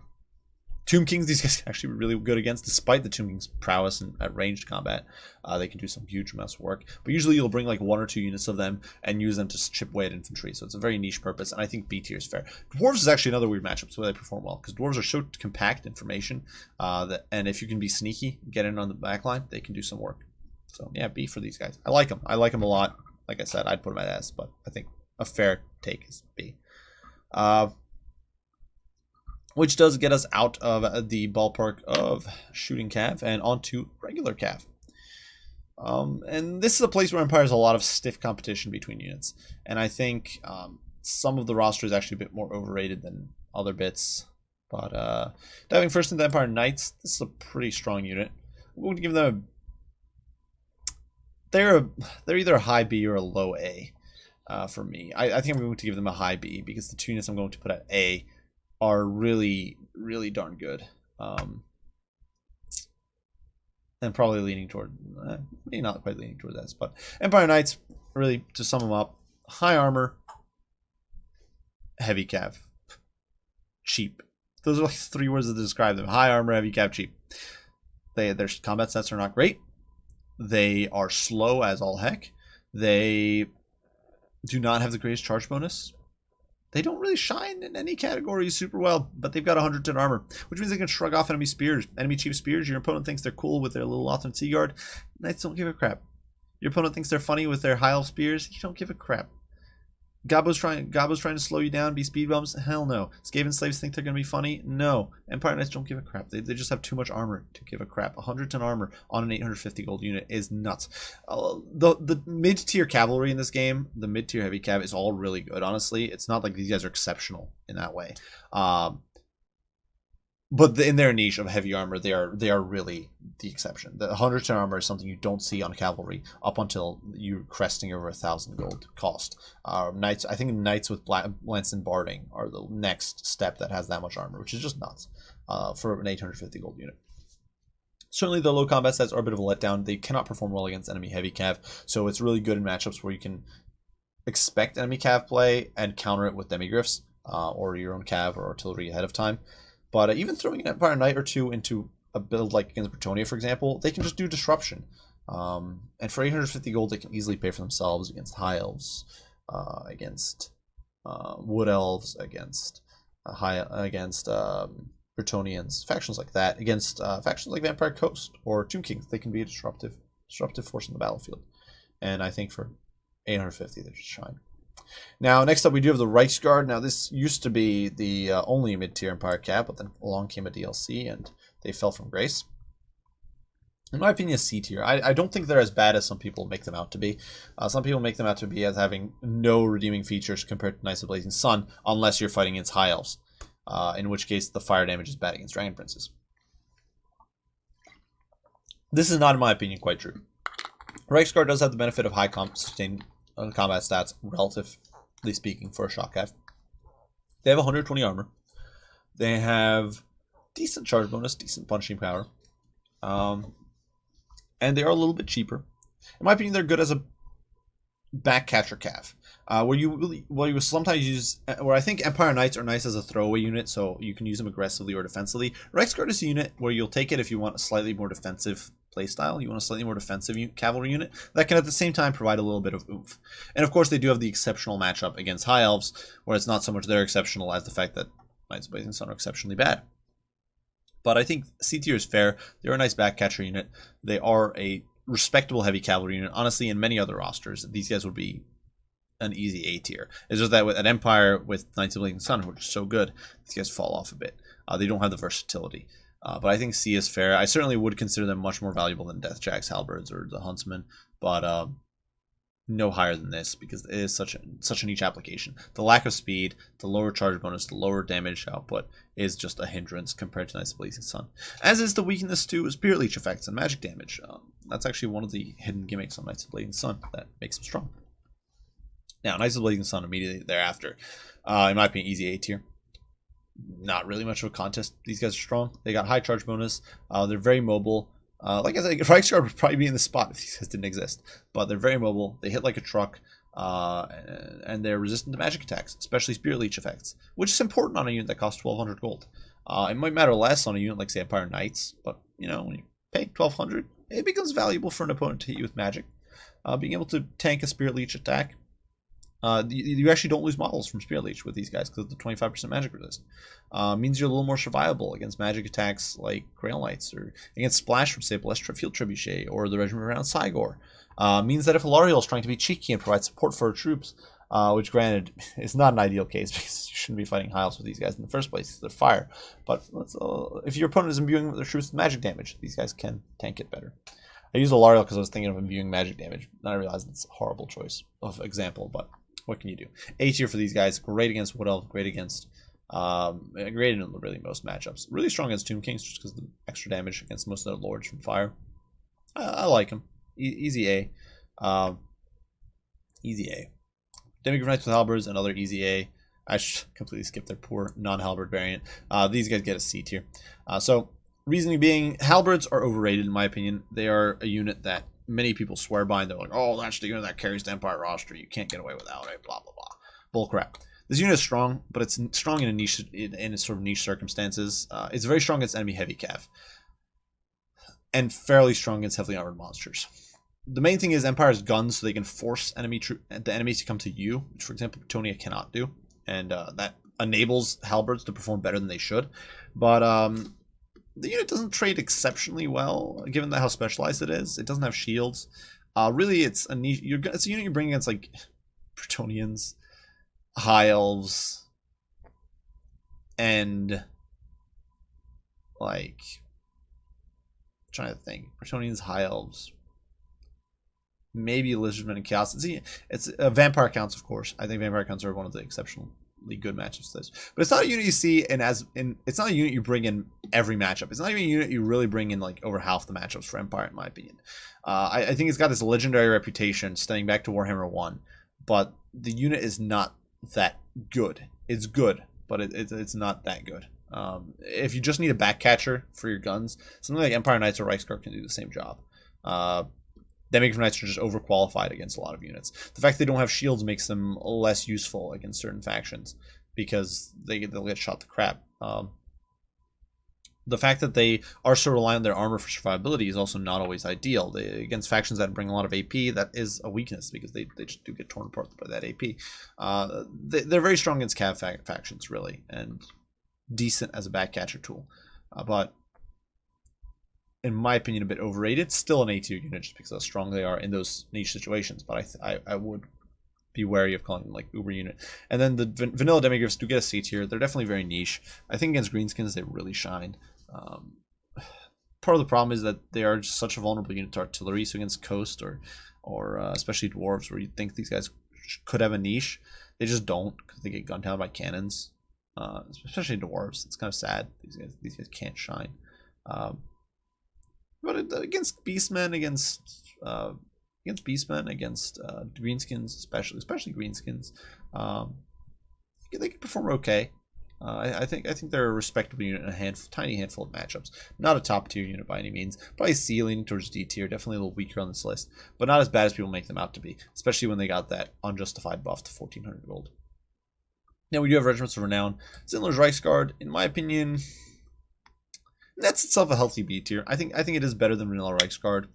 Tomb Kings, these guys are actually really good against, despite the Tomb Kings' prowess at ranged combat. They can do some huge amounts of work. But usually you'll bring like 1 or 2 units of them and use them to chip away at infantry. So it's a very niche purpose, and I think B tier is fair. Dwarves is actually another weird matchup, so they perform well, because Dwarves are so compact in formation, and if you can be sneaky, get in on the back line, they can do some work. So yeah, B for these guys. I like them. I like them a lot. Like I said, I'd put them at S, but I think a fair take is B. Which does get us out of the ballpark of shooting cav and onto regular cav. And this is a place where Empire has a lot of stiff competition between units. And I think some of the roster is actually a bit more overrated than other bits. But diving first into Empire Knights, this is a pretty strong unit. We're going to give them they're either a high B or a low A for me. I think I'm going to give them a high B, because the 2 units I'm going to put at A are really darn good. and probably leaning toward, maybe not quite leaning toward that, but Empire Knights, really, to sum them up, high armor, heavy cav, cheap. Those are like 3 words to describe them. High armor, heavy cav, cheap. Their combat stats are not great. They are slow as all heck. They do not have the greatest charge bonus. They don't really shine in any category super well, but they've got 110 armor, which means they can shrug off enemy spears. Enemy cheap spears, your opponent thinks they're cool with their little Lothran Sea Guard. Knights don't give a crap. Your opponent thinks they're funny with their high elf spears. You don't give a crap. Gobbo's trying to slow you down, be speed bumps? Hell no. Skaven slaves think they're going to be funny? No. Empire Knights don't give a crap. They just have too much armor to give a crap. 110 armor on an 850 gold unit is nuts. The mid-tier cavalry in this game, the mid-tier heavy cav, is all really good, honestly. It's not like these guys are exceptional in that way. But in their niche of heavy armor, they are really the exception. The 110 armor is something you don't see on cavalry up until you're cresting over 1,000 gold cost. Knights, I think knights with lance and barding are the next step that has that much armor, which is just nuts for an 850 gold unit. Certainly, the low combat stats are a bit of a letdown. They cannot perform well against enemy heavy cav, so it's really good in matchups where you can expect enemy cav play and counter it with demigriffs or your own cav or artillery ahead of time. But even throwing an Empire Knight or two into a build like against Bretonnia, for example, they can just do disruption. And for 850 gold, they can easily pay for themselves against High Elves, against Wood Elves, against Bretonians, factions like that, against factions like Vampire Coast or Tomb Kings. They can be a disruptive force in the battlefield. And I think for 850, they just shine. Now, next up, we do have the Reichsguard. Now, this used to be the only mid-tier Empire cap, but then along came a DLC, and they fell from grace. In my opinion, C tier. I don't think they're as bad as some people make them out to be. Some people make them out to be as having no redeeming features compared to Knights of Blazing Sun, unless you're fighting against High Elves, in which case the fire damage is bad against Dragon Princes. This is not, in my opinion, quite true. Reichsguard does have the benefit of high sustained combat stats, relatively speaking, for a shock cav. They have 120 armor. They have decent charge bonus, decent punching power. And they are a little bit cheaper. In my opinion, they're good as a backcatcher cav. Where you sometimes use, where I think Empire Knights are nice as a throwaway unit, so you can use them aggressively or defensively. Reichsguard is a unit where you'll take it if you want a slightly more defensive playstyle. You want a slightly more defensive cavalry unit that can at the same time provide a little bit of oomph. And of course, they do have the exceptional matchup against High Elves, where it's not so much they're exceptional as the fact that Knights of Blazing Sun are exceptionally bad. But I think C tier is fair. They're a nice backcatcher unit. They are a respectable heavy cavalry unit. Honestly, in many other rosters, these guys would be an easy A tier. It's just that with an Empire with Knights of Blazing Sun, which is so good, these guys fall off a bit. They don't have the versatility. But I think C is fair. I certainly would consider them much more valuable than Deathjacks, Halberds, or the Huntsmen, but no higher than this because it is such a niche application. The lack of speed, the lower charge bonus, the lower damage output is just a hindrance compared to Knights of Blazing Sun. As is the weakness to Spirit Leech effects and magic damage. That's actually one of the hidden gimmicks on Knights of Blazing Sun that makes them strong. Now, Knights of Blazing Sun immediately thereafter, in my opinion, easy A tier. Not really much of a contest. These guys are strong. They got high charge bonus. They're very mobile. Like I said, Reichsguard would probably be in the spot if these guys didn't exist. But they're very mobile. They hit like a truck. And they're resistant to magic attacks, especially Spirit Leech effects, which is important on a unit that costs 1,200 gold. It might matter less on a unit like, say, Empire Knights, but, you know, when you pay 1,200, it becomes valuable for an opponent to hit you with magic. Being able to tank a Spirit Leech attack. You actually don't lose models from Spirit Leech with these guys because of the 25% magic resist. Means you're a little more survivable against magic attacks like Grail Knights or against Splash from, say, Balestra Field Trebuchet or the Regiment of Renown Cygor. Means that if Alariel is trying to be cheeky and provide support for her troops, which granted is not an ideal case because you shouldn't be fighting High Elves with these guys in the first place because they're fire. But if your opponent is imbuing their troops with magic damage, these guys can tank it better. I used Alariel because I was thinking of imbuing magic damage. Then I realized it's a horrible choice of example, but what can you do? A tier for these guys. Great against Wood Elf. Great against great in really most matchups. Really strong against Tomb Kings just because of the extra damage against most of their lords from fire. I like him. Easy A. Easy A. Demigriff Knights with Halberds, another easy A. I should completely skip their poor non-Halberd variant. These guys get a C tier. So Reasoning being, Halberts are overrated in my opinion. They are a unit that many people swear by, and they're like, oh, that's the unit that carries the Empire roster. You can't get away without it, blah, blah, blah. Bullcrap. This unit is strong, but it's strong in a niche, in sort of niche circumstances. It's very strong against enemy heavy cav, and fairly strong against heavily armored monsters. The main thing is Empire's guns, so they can force the enemies to come to you, which, for example, Britonia cannot do, and that enables Halberts to perform better than they should. But the unit doesn't trade exceptionally well, given how specialized it is. It doesn't have shields. Really, it's a niche. It's a unit you're bringing against like Britonians, High Elves, and like I'm trying to think. Britonians, High Elves, maybe Lizardmen and Chaos. It's Vampire Counts, of course. I think Vampire Counts are one of the exceptionally good matchups to this. But it's not a unit you see, and it's not a unit you bring in every matchup. It's not even a unit you really bring in like over half the matchups for Empire, in my opinion. I think it's got this legendary reputation stemming back to Warhammer 1, but the unit is not that good. It's good, but it's not that good. If you just need a back catcher for your guns, something like Empire Knights or Reichsguard can do the same job. Demigryph Knights are just overqualified against a lot of units. The fact they don't have shields makes them less useful against certain factions because they'll get shot to crap. The fact that they are so reliant on their armor for survivability is also not always ideal. Against factions that bring a lot of AP, that is a weakness because they just do get torn apart by that AP. They're very strong against cav factions, really, and decent as a backcatcher tool. But in my opinion, a bit overrated. Still an A tier unit just because of how strong they are in those niche situations. But I would be wary of calling them like uber unit. And then the vanilla demigryphs do get a C tier. They're definitely very niche. I think against greenskins they really shine. Part of the problem is that they are just such a vulnerable unit to artillery. So against coast or especially dwarves, where you think these guys could have a niche, they just don't because they get gunned down by cannons. Especially dwarves, it's kind of sad. These guys can't shine. But against beastmen, against greenskins, especially greenskins, they can perform okay. I think they're a respectable unit in a tiny handful of matchups. Not a top tier unit by any means. Probably C leaning towards D tier. Definitely a little weaker on this list, but not as bad as people make them out to be. Especially when they got that unjustified buff to 1400 gold. Now we do have Regiments of Renown. Zindler's Reichsguard, in my opinion, that's itself a healthy B tier. I think it is better than Vanilla Reichsguard,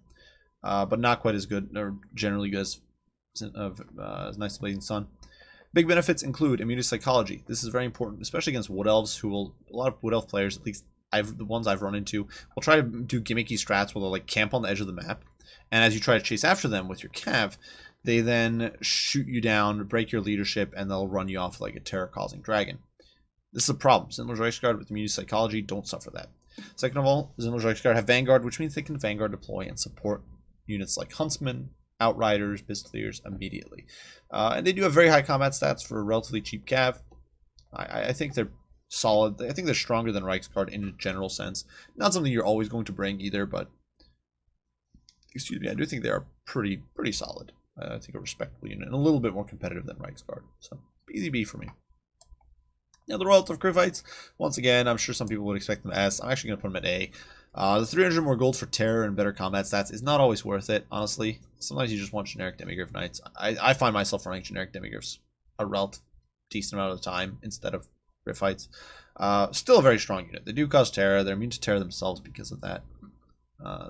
but not quite as good or generally good as Knights of Blazing Sun. Big benefits include immunity psychology. This is very important, especially against Wood Elves, a lot of Wood Elf players, at least the ones I've run into, will try to do gimmicky strats where they'll like camp on the edge of the map, and as you try to chase after them with your cav, they then shoot you down, break your leadership, and they'll run you off like a terror-causing dragon. This is a problem. Zindler's Reichsguard with immunity psychology don't suffer that. Second of all, Zindler's Reichsguard have Vanguard, which means they can Vanguard deploy and support units like Huntsmen, Outriders, Pistoliers immediately. And they do have very high combat stats for a relatively cheap cav. I think they're solid. I think they're stronger than Reichsguard in a general sense. Not something you're always going to bring either, but excuse me, I do think they are pretty solid. I think a respectable unit and a little bit more competitive than Reichsguard. So easy B for me. Now the Royal Griffites, once again, I'm sure some people would expect them S. I'm actually going to put them at A. The 300 more gold for terror and better combat stats is not always worth it, honestly. Sometimes you just want generic Demigryph Knights. I find myself running generic Demigryphs a relative decent amount of the time instead of Griffites. Still a very strong unit. They do cause terror. They're immune to terror themselves because of that.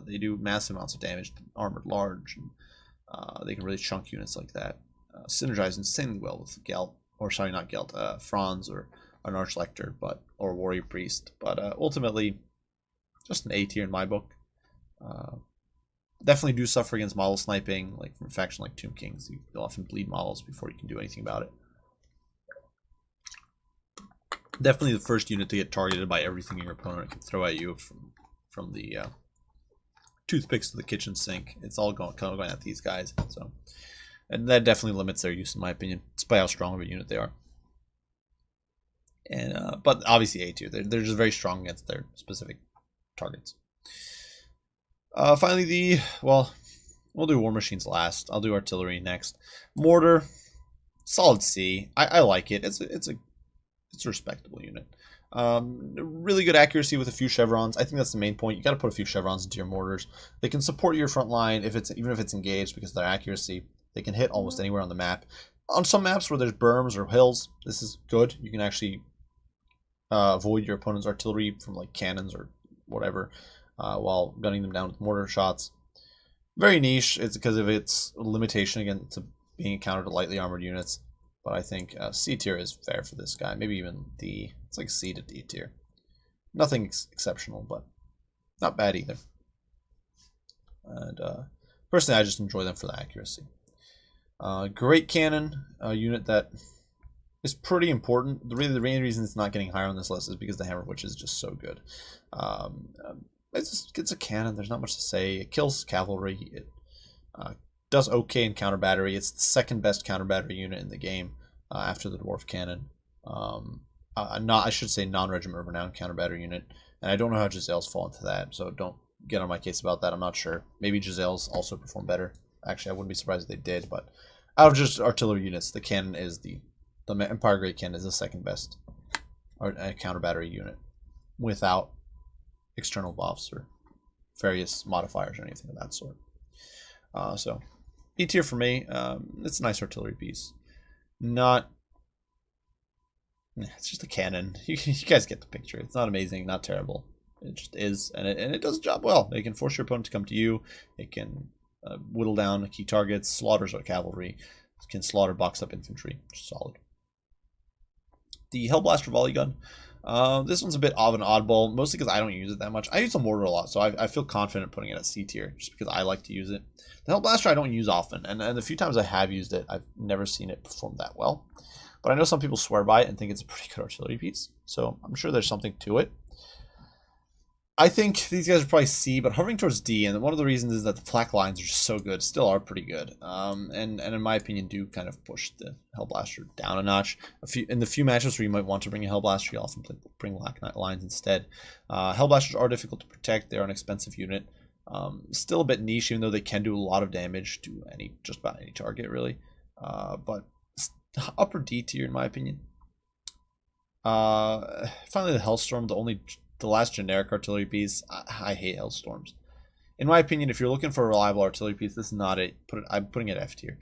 They do massive amounts of damage to armored large. And, they can really chunk units like that. Synergize insanely well with Gelt, or sorry, not Gelt, Franz or an Archlector, or Warrior Priest. But ultimately, just an A tier in my book. Definitely do suffer against model sniping, like from a faction like Tomb Kings. You'll often bleed models before you can do anything about it. Definitely the first unit to get targeted by everything your opponent can throw at you from the toothpicks to the kitchen sink. It's all going at these guys. So, and that definitely limits their use, in my opinion, despite how strong of a unit they are. And but obviously A tier. They're just very strong against their specific targets. Finally, we'll do War Machines last. I'll do Artillery next. Mortar, solid C. I like it. It's a respectable unit. Really good accuracy with a few chevrons. I think that's the main point. You got to put a few chevrons into your mortars. They can support your front line even if it's engaged because of their accuracy. They can hit almost anywhere on the map. On some maps where there's berms or hills, this is good. You can actually avoid your opponent's artillery from like cannons or whatever while gunning them down with mortar shots. Very niche. It's because of its limitation against being encountered to lightly armored units. But I think C tier is fair for this guy. Maybe even D. It's like C to D tier. Nothing exceptional, but not bad either. And personally, I just enjoy them for the accuracy. Great cannon, a unit that is pretty important. The main reason it's not getting higher on this list is because the Hammer Witch is just so good. It's a cannon. There's not much to say. It kills cavalry. It does okay in counter battery. It's the second best counter battery unit in the game after the dwarf cannon. I should say non-Regiment of Renown counter battery unit. And I don't know how Gisele's fall into that, so don't get on my case about that. I'm not sure. Maybe Gisele's also perform better. Actually, I wouldn't be surprised if they did. But out of just artillery units, the cannon is the Empire Great Cannon is the second best counter battery unit without external buffs or various modifiers or anything of that sort. So E tier for me. It's a nice artillery piece. It's just a cannon. You guys get the picture. It's not amazing, not terrible. It just is, and it does the job well. It can force your opponent to come to you. It can whittle down key targets, slaughters our cavalry. It can slaughter box up infantry, which is solid. The Hellblaster Volley gun. This one's a bit of an oddball, mostly because I don't use it that much. I use a mortar a lot, so I feel confident putting it at C tier, just because I like to use it. The Hellblaster I don't use often, and the few times I have used it, I've never seen it perform that well. But I know some people swear by it and think it's a pretty good artillery piece, so I'm sure there's something to it. I think these guys are probably C, but hovering towards D, and one of the reasons is that the flak lines are just so good, still are pretty good, and in my opinion do kind of push the Hellblaster down a notch. In the few matches where you might want to bring a Hellblaster, you often bring black lines instead. Hellblasters are difficult to protect, they're an expensive unit. Still a bit niche, even though they can do a lot of damage to just about any target, really. But upper D tier, in my opinion. Finally, the Hailstorm, the last generic artillery piece. I hate Hailstorms. In my opinion, if you're looking for a reliable artillery piece, this is not it. I'm putting it F tier.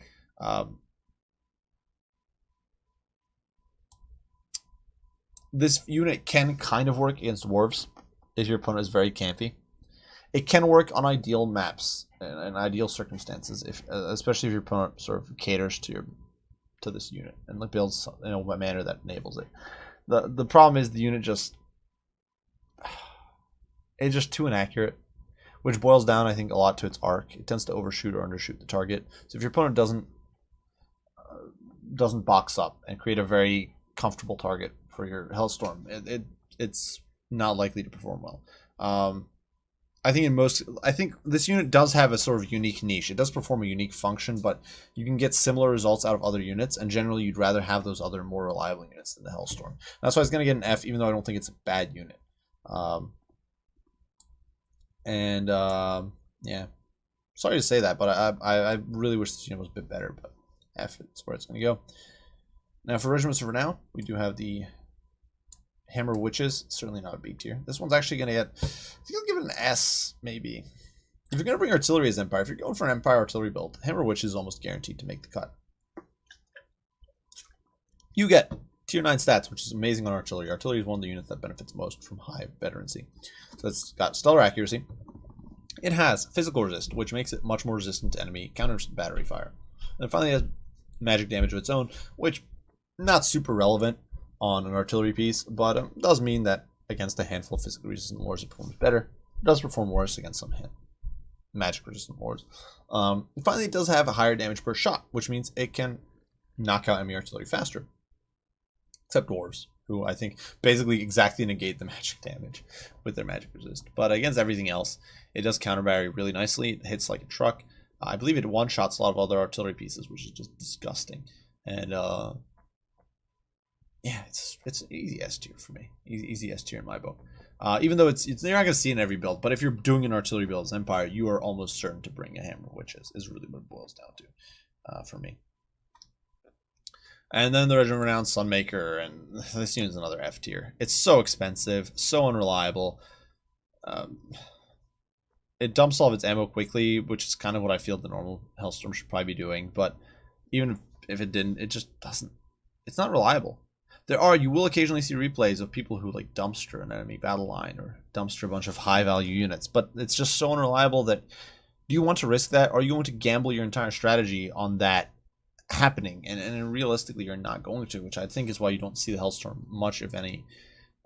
This unit can kind of work against dwarves if your opponent is very campy. It can work on ideal maps and ideal circumstances, especially if your opponent sort of caters to this unit and builds in a manner that enables it. The problem is the unit it's just too inaccurate, which boils down, I think, a lot to its arc. It tends to overshoot or undershoot the target. So if your opponent doesn't box up and create a very comfortable target for your Hailstorm, it's not likely to perform well. I think this unit does have a sort of unique niche. It does perform a unique function, but you can get similar results out of other units, and generally you'd rather have those other more reliable units than the Hailstorm. That's why it's going to get an F, even though I don't think it's a bad unit. Yeah, sorry to say that, but I really wish this unit was a bit better, but F is where it's going to go. Now for Regiments of Renown, we do have the Hammer Witches. Certainly not a B tier. This one's actually going to get, I think I'll give it an S, maybe. If you're going to bring artillery as Empire, if you're going for an Empire artillery build, Hammer Witch is almost guaranteed to make the cut. You get tier 9 stats, which is amazing on artillery. Artillery is one of the units that benefits most from high veterancy. So it's got stellar accuracy. It has physical resist, which makes it much more resistant to enemy counters battery fire. And it finally has magic damage of its own, which not super relevant on an artillery piece, but does mean that against a handful of physically resistant wars it performs better. It does perform worse against some magic resistant wars. Finally, it does have a higher damage per shot, which means it can knock out enemy artillery faster. Except dwarves, who I think basically exactly negate the magic damage with their magic resist. But against everything else, it does counter battery really nicely. It hits like a truck. I believe it one-shots a lot of other artillery pieces, which is just disgusting. And yeah, it's easy S tier for me. Easy S tier in my book. Even though you're not going to see it in every build, but if you're doing an artillery build as Empire, you are almost certain to bring a Hammer, which is really what it boils down to for me. And then the Regiment of Renown Sunmaker, and this unit's another F tier. It's so expensive, so unreliable. It dumps all of its ammo quickly, which is kind of what I feel the normal Hailstorm should probably be doing. But even if it didn't, it just doesn't. It's not reliable. You will occasionally see replays of people who like dumpster an enemy battle line or dumpster a bunch of high value units, but it's just so unreliable that do you want to risk that? Or are you going to gamble your entire strategy on that happening? And realistically, you're not going to, which I think is why you don't see the Hailstorm much, if any,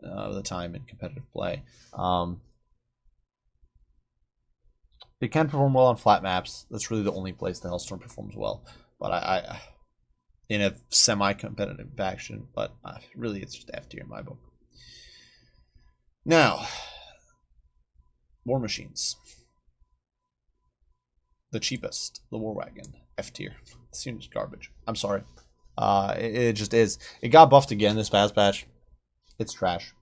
of the time in competitive play. It can perform well on flat maps. That's really the only place the Hailstorm performs well. But I in a semi-competitive faction, but really it's just F tier in my book. Now, War Machines. The cheapest, the War Wagon, F tier. This unit's garbage. I'm sorry. It just is. It got buffed again this past patch. It's trash.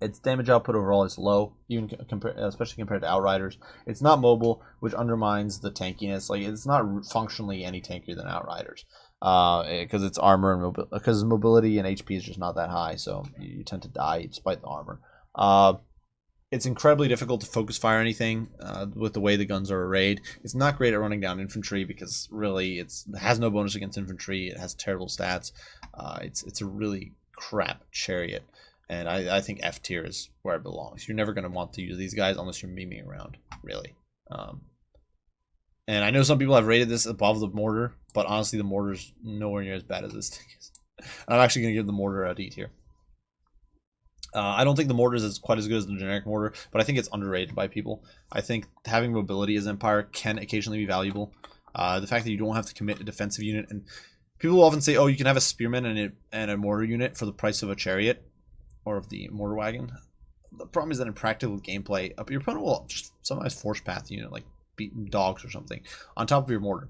Its damage output overall is low, even especially compared to Outriders. It's not mobile, which undermines the tankiness. Like, it's not functionally any tankier than Outriders, because its armor and because mobility and HP is just not that high, so you tend to die despite the armor. It's incredibly difficult to focus fire anything with the way the guns are arrayed. It's not great at running down infantry because really it has no bonus against infantry. It has terrible stats. It's a really crap chariot. And I think F tier is where it belongs. You're never going to want to use these guys unless you're memeing around, really. And I know some people have rated this above the mortar, but honestly, the mortar's nowhere near as bad as this thing is. I'm actually going to give the mortar a D tier. I don't think the mortar is quite as good as the generic mortar, but I think it's underrated by people. I think having mobility as Empire can occasionally be valuable. The fact that you don't have to commit a defensive unit, and people often say, oh, you can have a spearman and a mortar unit for the price of a chariot or of the mortar wagon. The problem is that in practical gameplay, your opponent will just sometimes force path the unit, like beating dogs or something, on top of your mortar.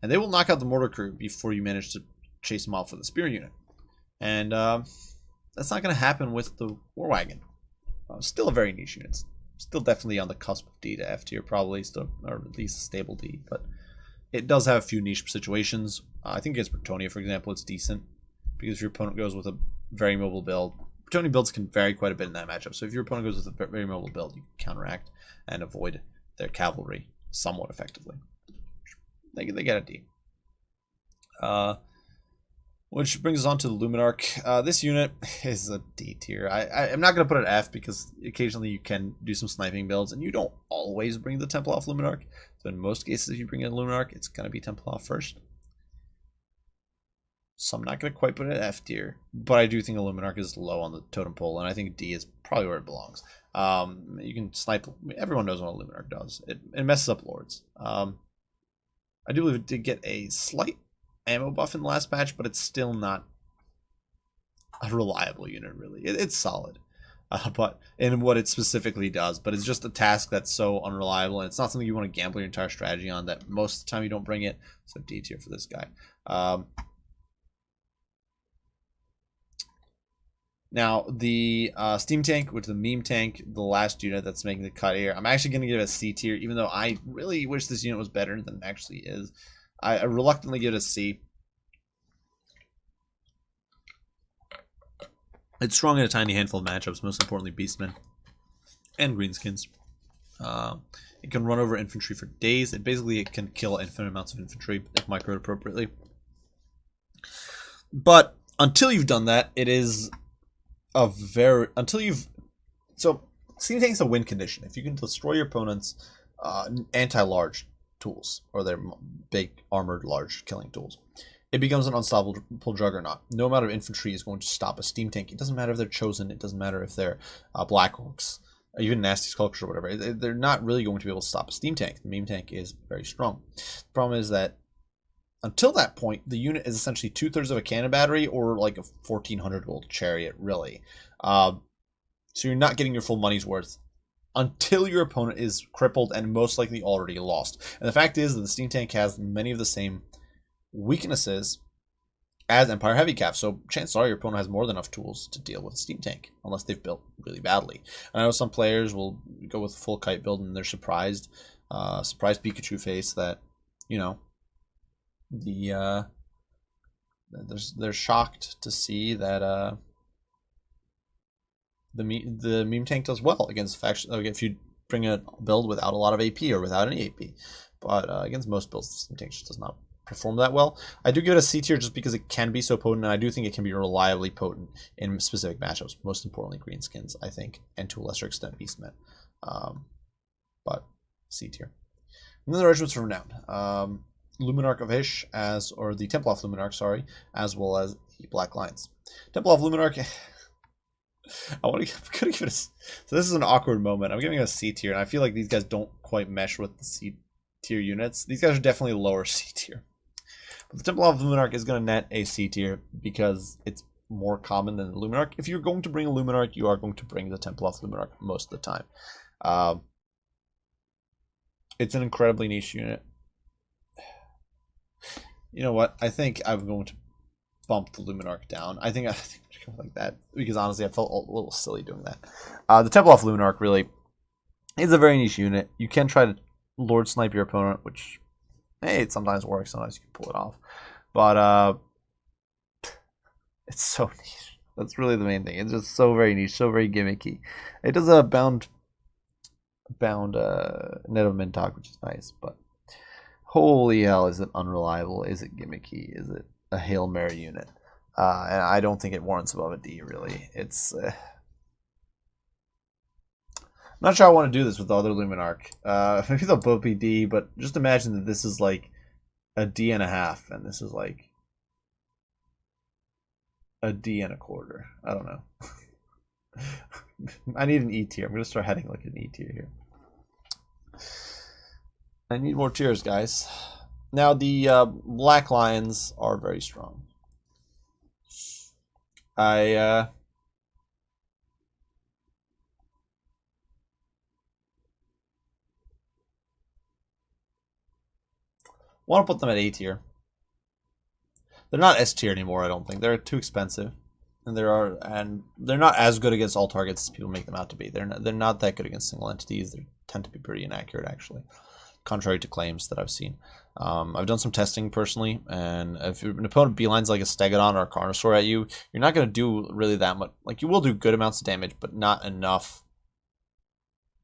And they will knock out the mortar crew before you manage to chase them off with a spear unit. And that's not going to happen with the war wagon. Still a very niche unit. Still definitely on the cusp of D to F tier, probably, still, or at least a stable D. But it does have a few niche situations. I think against Bretonnia, for example, it's decent, because if your opponent goes with a very mobile build, Bretonnia builds can vary quite a bit in that matchup. So if your opponent goes with a very mobile build, you can counteract and avoid their cavalry somewhat effectively. They get a D. Which brings us on to the Luminarch. This unit is a D tier. I'm not going to put it F because occasionally you can do some sniping builds, and you don't always bring the Templar Luminarch. So in most cases, if you bring in Luminarch, it's going to be Templar first. So I'm not going to quite put it F tier, but I do think Luminarch is low on the totem pole, and I think D is probably where it belongs. You can snipe. Everyone knows what a Luminarch does. It messes up lords. I do believe it did get a slight ammo buff in the last patch, but it's still not a reliable unit, really. It's solid, but in what it specifically does. But it's just a task that's so unreliable, and it's not something you want to gamble your entire strategy on, that most of the time you don't bring it. So D tier for this guy. Now, the Steam Tank, which is the meme tank, the last unit that's making the cut here, I'm actually going to give it a C tier, even though I really wish this unit was better than it actually is. I reluctantly give it a C. It's strong in a tiny handful of matchups, most importantly Beastmen and Greenskins. It can run over infantry for days. It can kill infinite amounts of infantry if microed appropriately. But until you've done that, it is a very... So, Steam Tank's a win condition. If you can destroy your opponent's anti-large tools, or their big armored large killing tools, it becomes an unstoppable juggernaut. No amount of infantry is going to stop a Steam Tank. It doesn't matter if they're chosen. It doesn't matter if they're Black Orcs, even Nasty Skulkers or whatever. They're not really going to be able to stop a Steam Tank. The meme tank is very strong. The problem is that until that point, the unit is essentially 2/3 of a cannon battery, or like a 1400 gold chariot, really. So you're not getting your full money's worth until your opponent is crippled and most likely already lost. And the fact is that the Steam Tank has many of the same weaknesses as Empire Heavy Calf, so chances are your opponent has more than enough tools to deal with a Steam Tank, unless they've built really badly. And I know some players will go with a full kite build and they're surprised Pikachu face that, you know, they're shocked to see that the meme tank does well against faction. Like if you bring a build without a lot of AP or without any AP, but against most builds, the meme tank just does not perform that well. I do give it a C tier just because it can be so potent, and I do think it can be reliably potent in specific matchups. Most importantly, greenskins, I think, and to a lesser extent, beastmen. But C tier. And then the Regiments of Renown. Luminarch of Ish, or the Templar of Luminarch, sorry, as well as the Black Lions. Templar of Luminarch, I'm gonna give it a, so this is an awkward moment. I'm giving it a C tier, and I feel like these guys don't quite mesh with the C tier units. These guys are definitely lower C tier. But the Templar of Luminarch is going to net a C tier because it's more common than the Luminarch. If you're going to bring a Luminarch, you are going to bring the Templar of Luminarch most of the time. It's an incredibly niche unit. You know what? I think I'm going to bump the Luminarch down. I think I'm going like that because honestly, I felt a little silly doing that. The Templar of Luminarch really is a very niche unit. You can try to Lord Snipe your opponent, which, hey, it sometimes works. Sometimes you can pull it off. But it's so niche. That's really the main thing. It's just so very niche, so very gimmicky. It does a bound net of Mintok, which is nice, but holy hell, is it unreliable? Is it gimmicky? Is it a Hail Mary unit? And I don't think it warrants above a D, really. It's... I'm not sure I want to do this with the other Luminarch. Maybe they'll both be D, but just imagine that this is like a D and a half, and this is like a D and a quarter. I don't know. I need an E tier. I'm going to start heading like an E tier here. I need more tiers, guys. Now, the Black Lions are very strong. I want to put them at A tier. They're not S tier anymore, I don't think. They're too expensive. And they're not as good against all targets as people make them out to be. They're not that good against single entities. They tend to be pretty inaccurate, actually, contrary to claims that I've seen. I've done some testing personally, and if an opponent beelines like a Stegodon or a Carnosaur at you, you're not going to do really that much. Like, you will do good amounts of damage, but not enough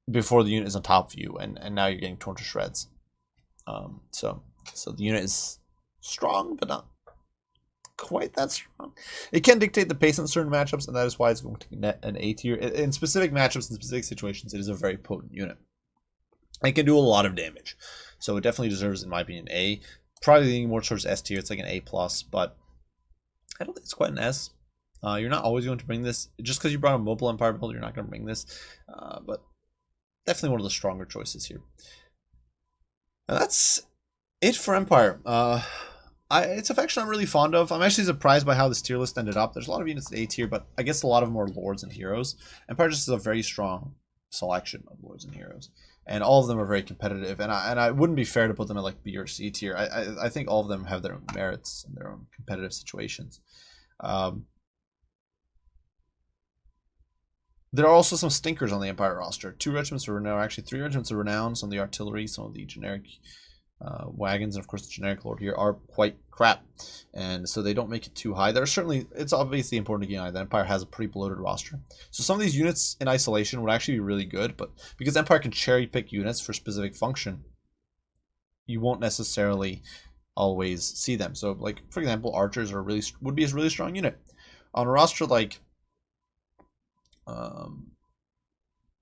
before the unit is on top of you, and now you're getting torn to shreds. So the unit is strong, but not quite that strong. It can dictate the pace in certain matchups, and that is why it's going to net an A tier. In specific matchups, in specific situations, it is a very potent unit. It can do a lot of damage, so it definitely deserves, in my opinion, A. Probably leaning more towards S tier. It's like an A+, but I don't think it's quite an S. You're not always going to bring this. Just because you brought a mobile Empire build, you're not going to bring this. But definitely one of the stronger choices here. And that's it for Empire. It's a faction I'm really fond of. I'm actually surprised by how this tier list ended up. There's a lot of units at A tier, but I guess a lot of them are lords and heroes. Empire just is a very strong selection of lords and heroes, and all of them are very competitive. And I wouldn't be fair to put them at like B or C tier. I think all of them have their own merits and their own competitive situations. There are also some stinkers on the Empire roster. 2 Regiments of Renown, actually 3 Regiments of Renown. Some of the artillery, some of the generic wagons, and of course the generic lord here are quite crap, and so they don't make it too high. It's obviously important to keep an eye that Empire has a pretty bloated roster, so some of these units in isolation would actually be really good, but because Empire can cherry pick units for specific function, you won't necessarily always see them. So, like, for example, archers would be a really strong unit on a roster like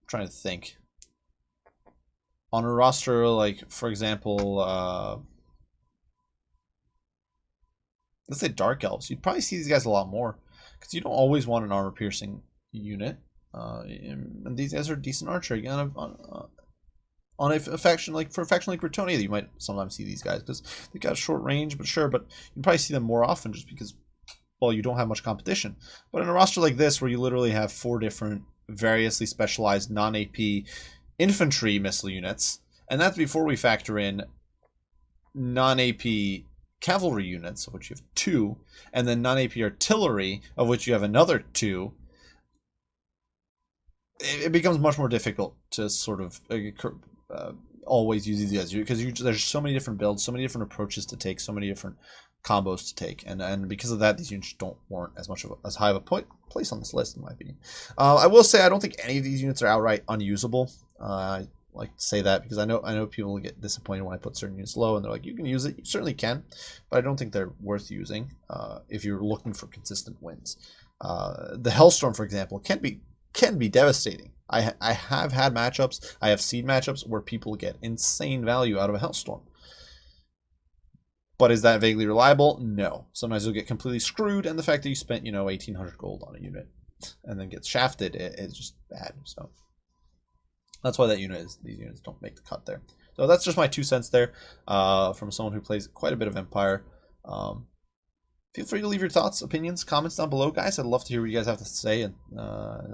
trying to think. On a roster like, for example, let's say Dark Elves, you'd probably see these guys a lot more because you don't always want an armor-piercing unit. And these guys are decent archer. Again, on a faction like Bretonnia, you might sometimes see these guys because they got short range, but sure. But you probably see them more often just because, well, you don't have much competition. But in a roster like this, where you literally have 4 different variously specialized non-AP infantry missile units, and that's before we factor in non-AP cavalry units, of which you have 2, and then non-AP artillery, of which you have another 2, it becomes much more difficult to sort of always use these guys, because there's so many different builds, so many different approaches to take, so many different combos to take, and because of that, these units don't warrant as high of a place on this list, in my opinion. I will say I don't think any of these units are outright unusable. I like to say that because I know people get disappointed when I put certain units low, and they're like, you can use it. You certainly can, but I don't think they're worth using if you're looking for consistent wins. The Hailstorm, for example, can be devastating. I have had matchups. I have seen matchups where people get insane value out of a Hailstorm. But is that vaguely reliable? No. Sometimes you'll get completely screwed, and the fact that you spent, 1,800 gold on a unit and then gets shafted is just bad. So that's why these units don't make the cut there. So that's just my 2 cents there from someone who plays quite a bit of Empire. Feel free to leave your thoughts, opinions, comments down below, guys. I'd love to hear what you guys have to say and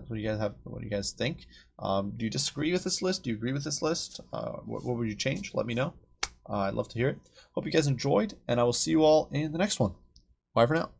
what you guys think. Do you disagree with this list? Do you agree with this list? What would you change? Let me know. I'd love to hear it. Hope you guys enjoyed, and I will see you all in the next one. Bye for now.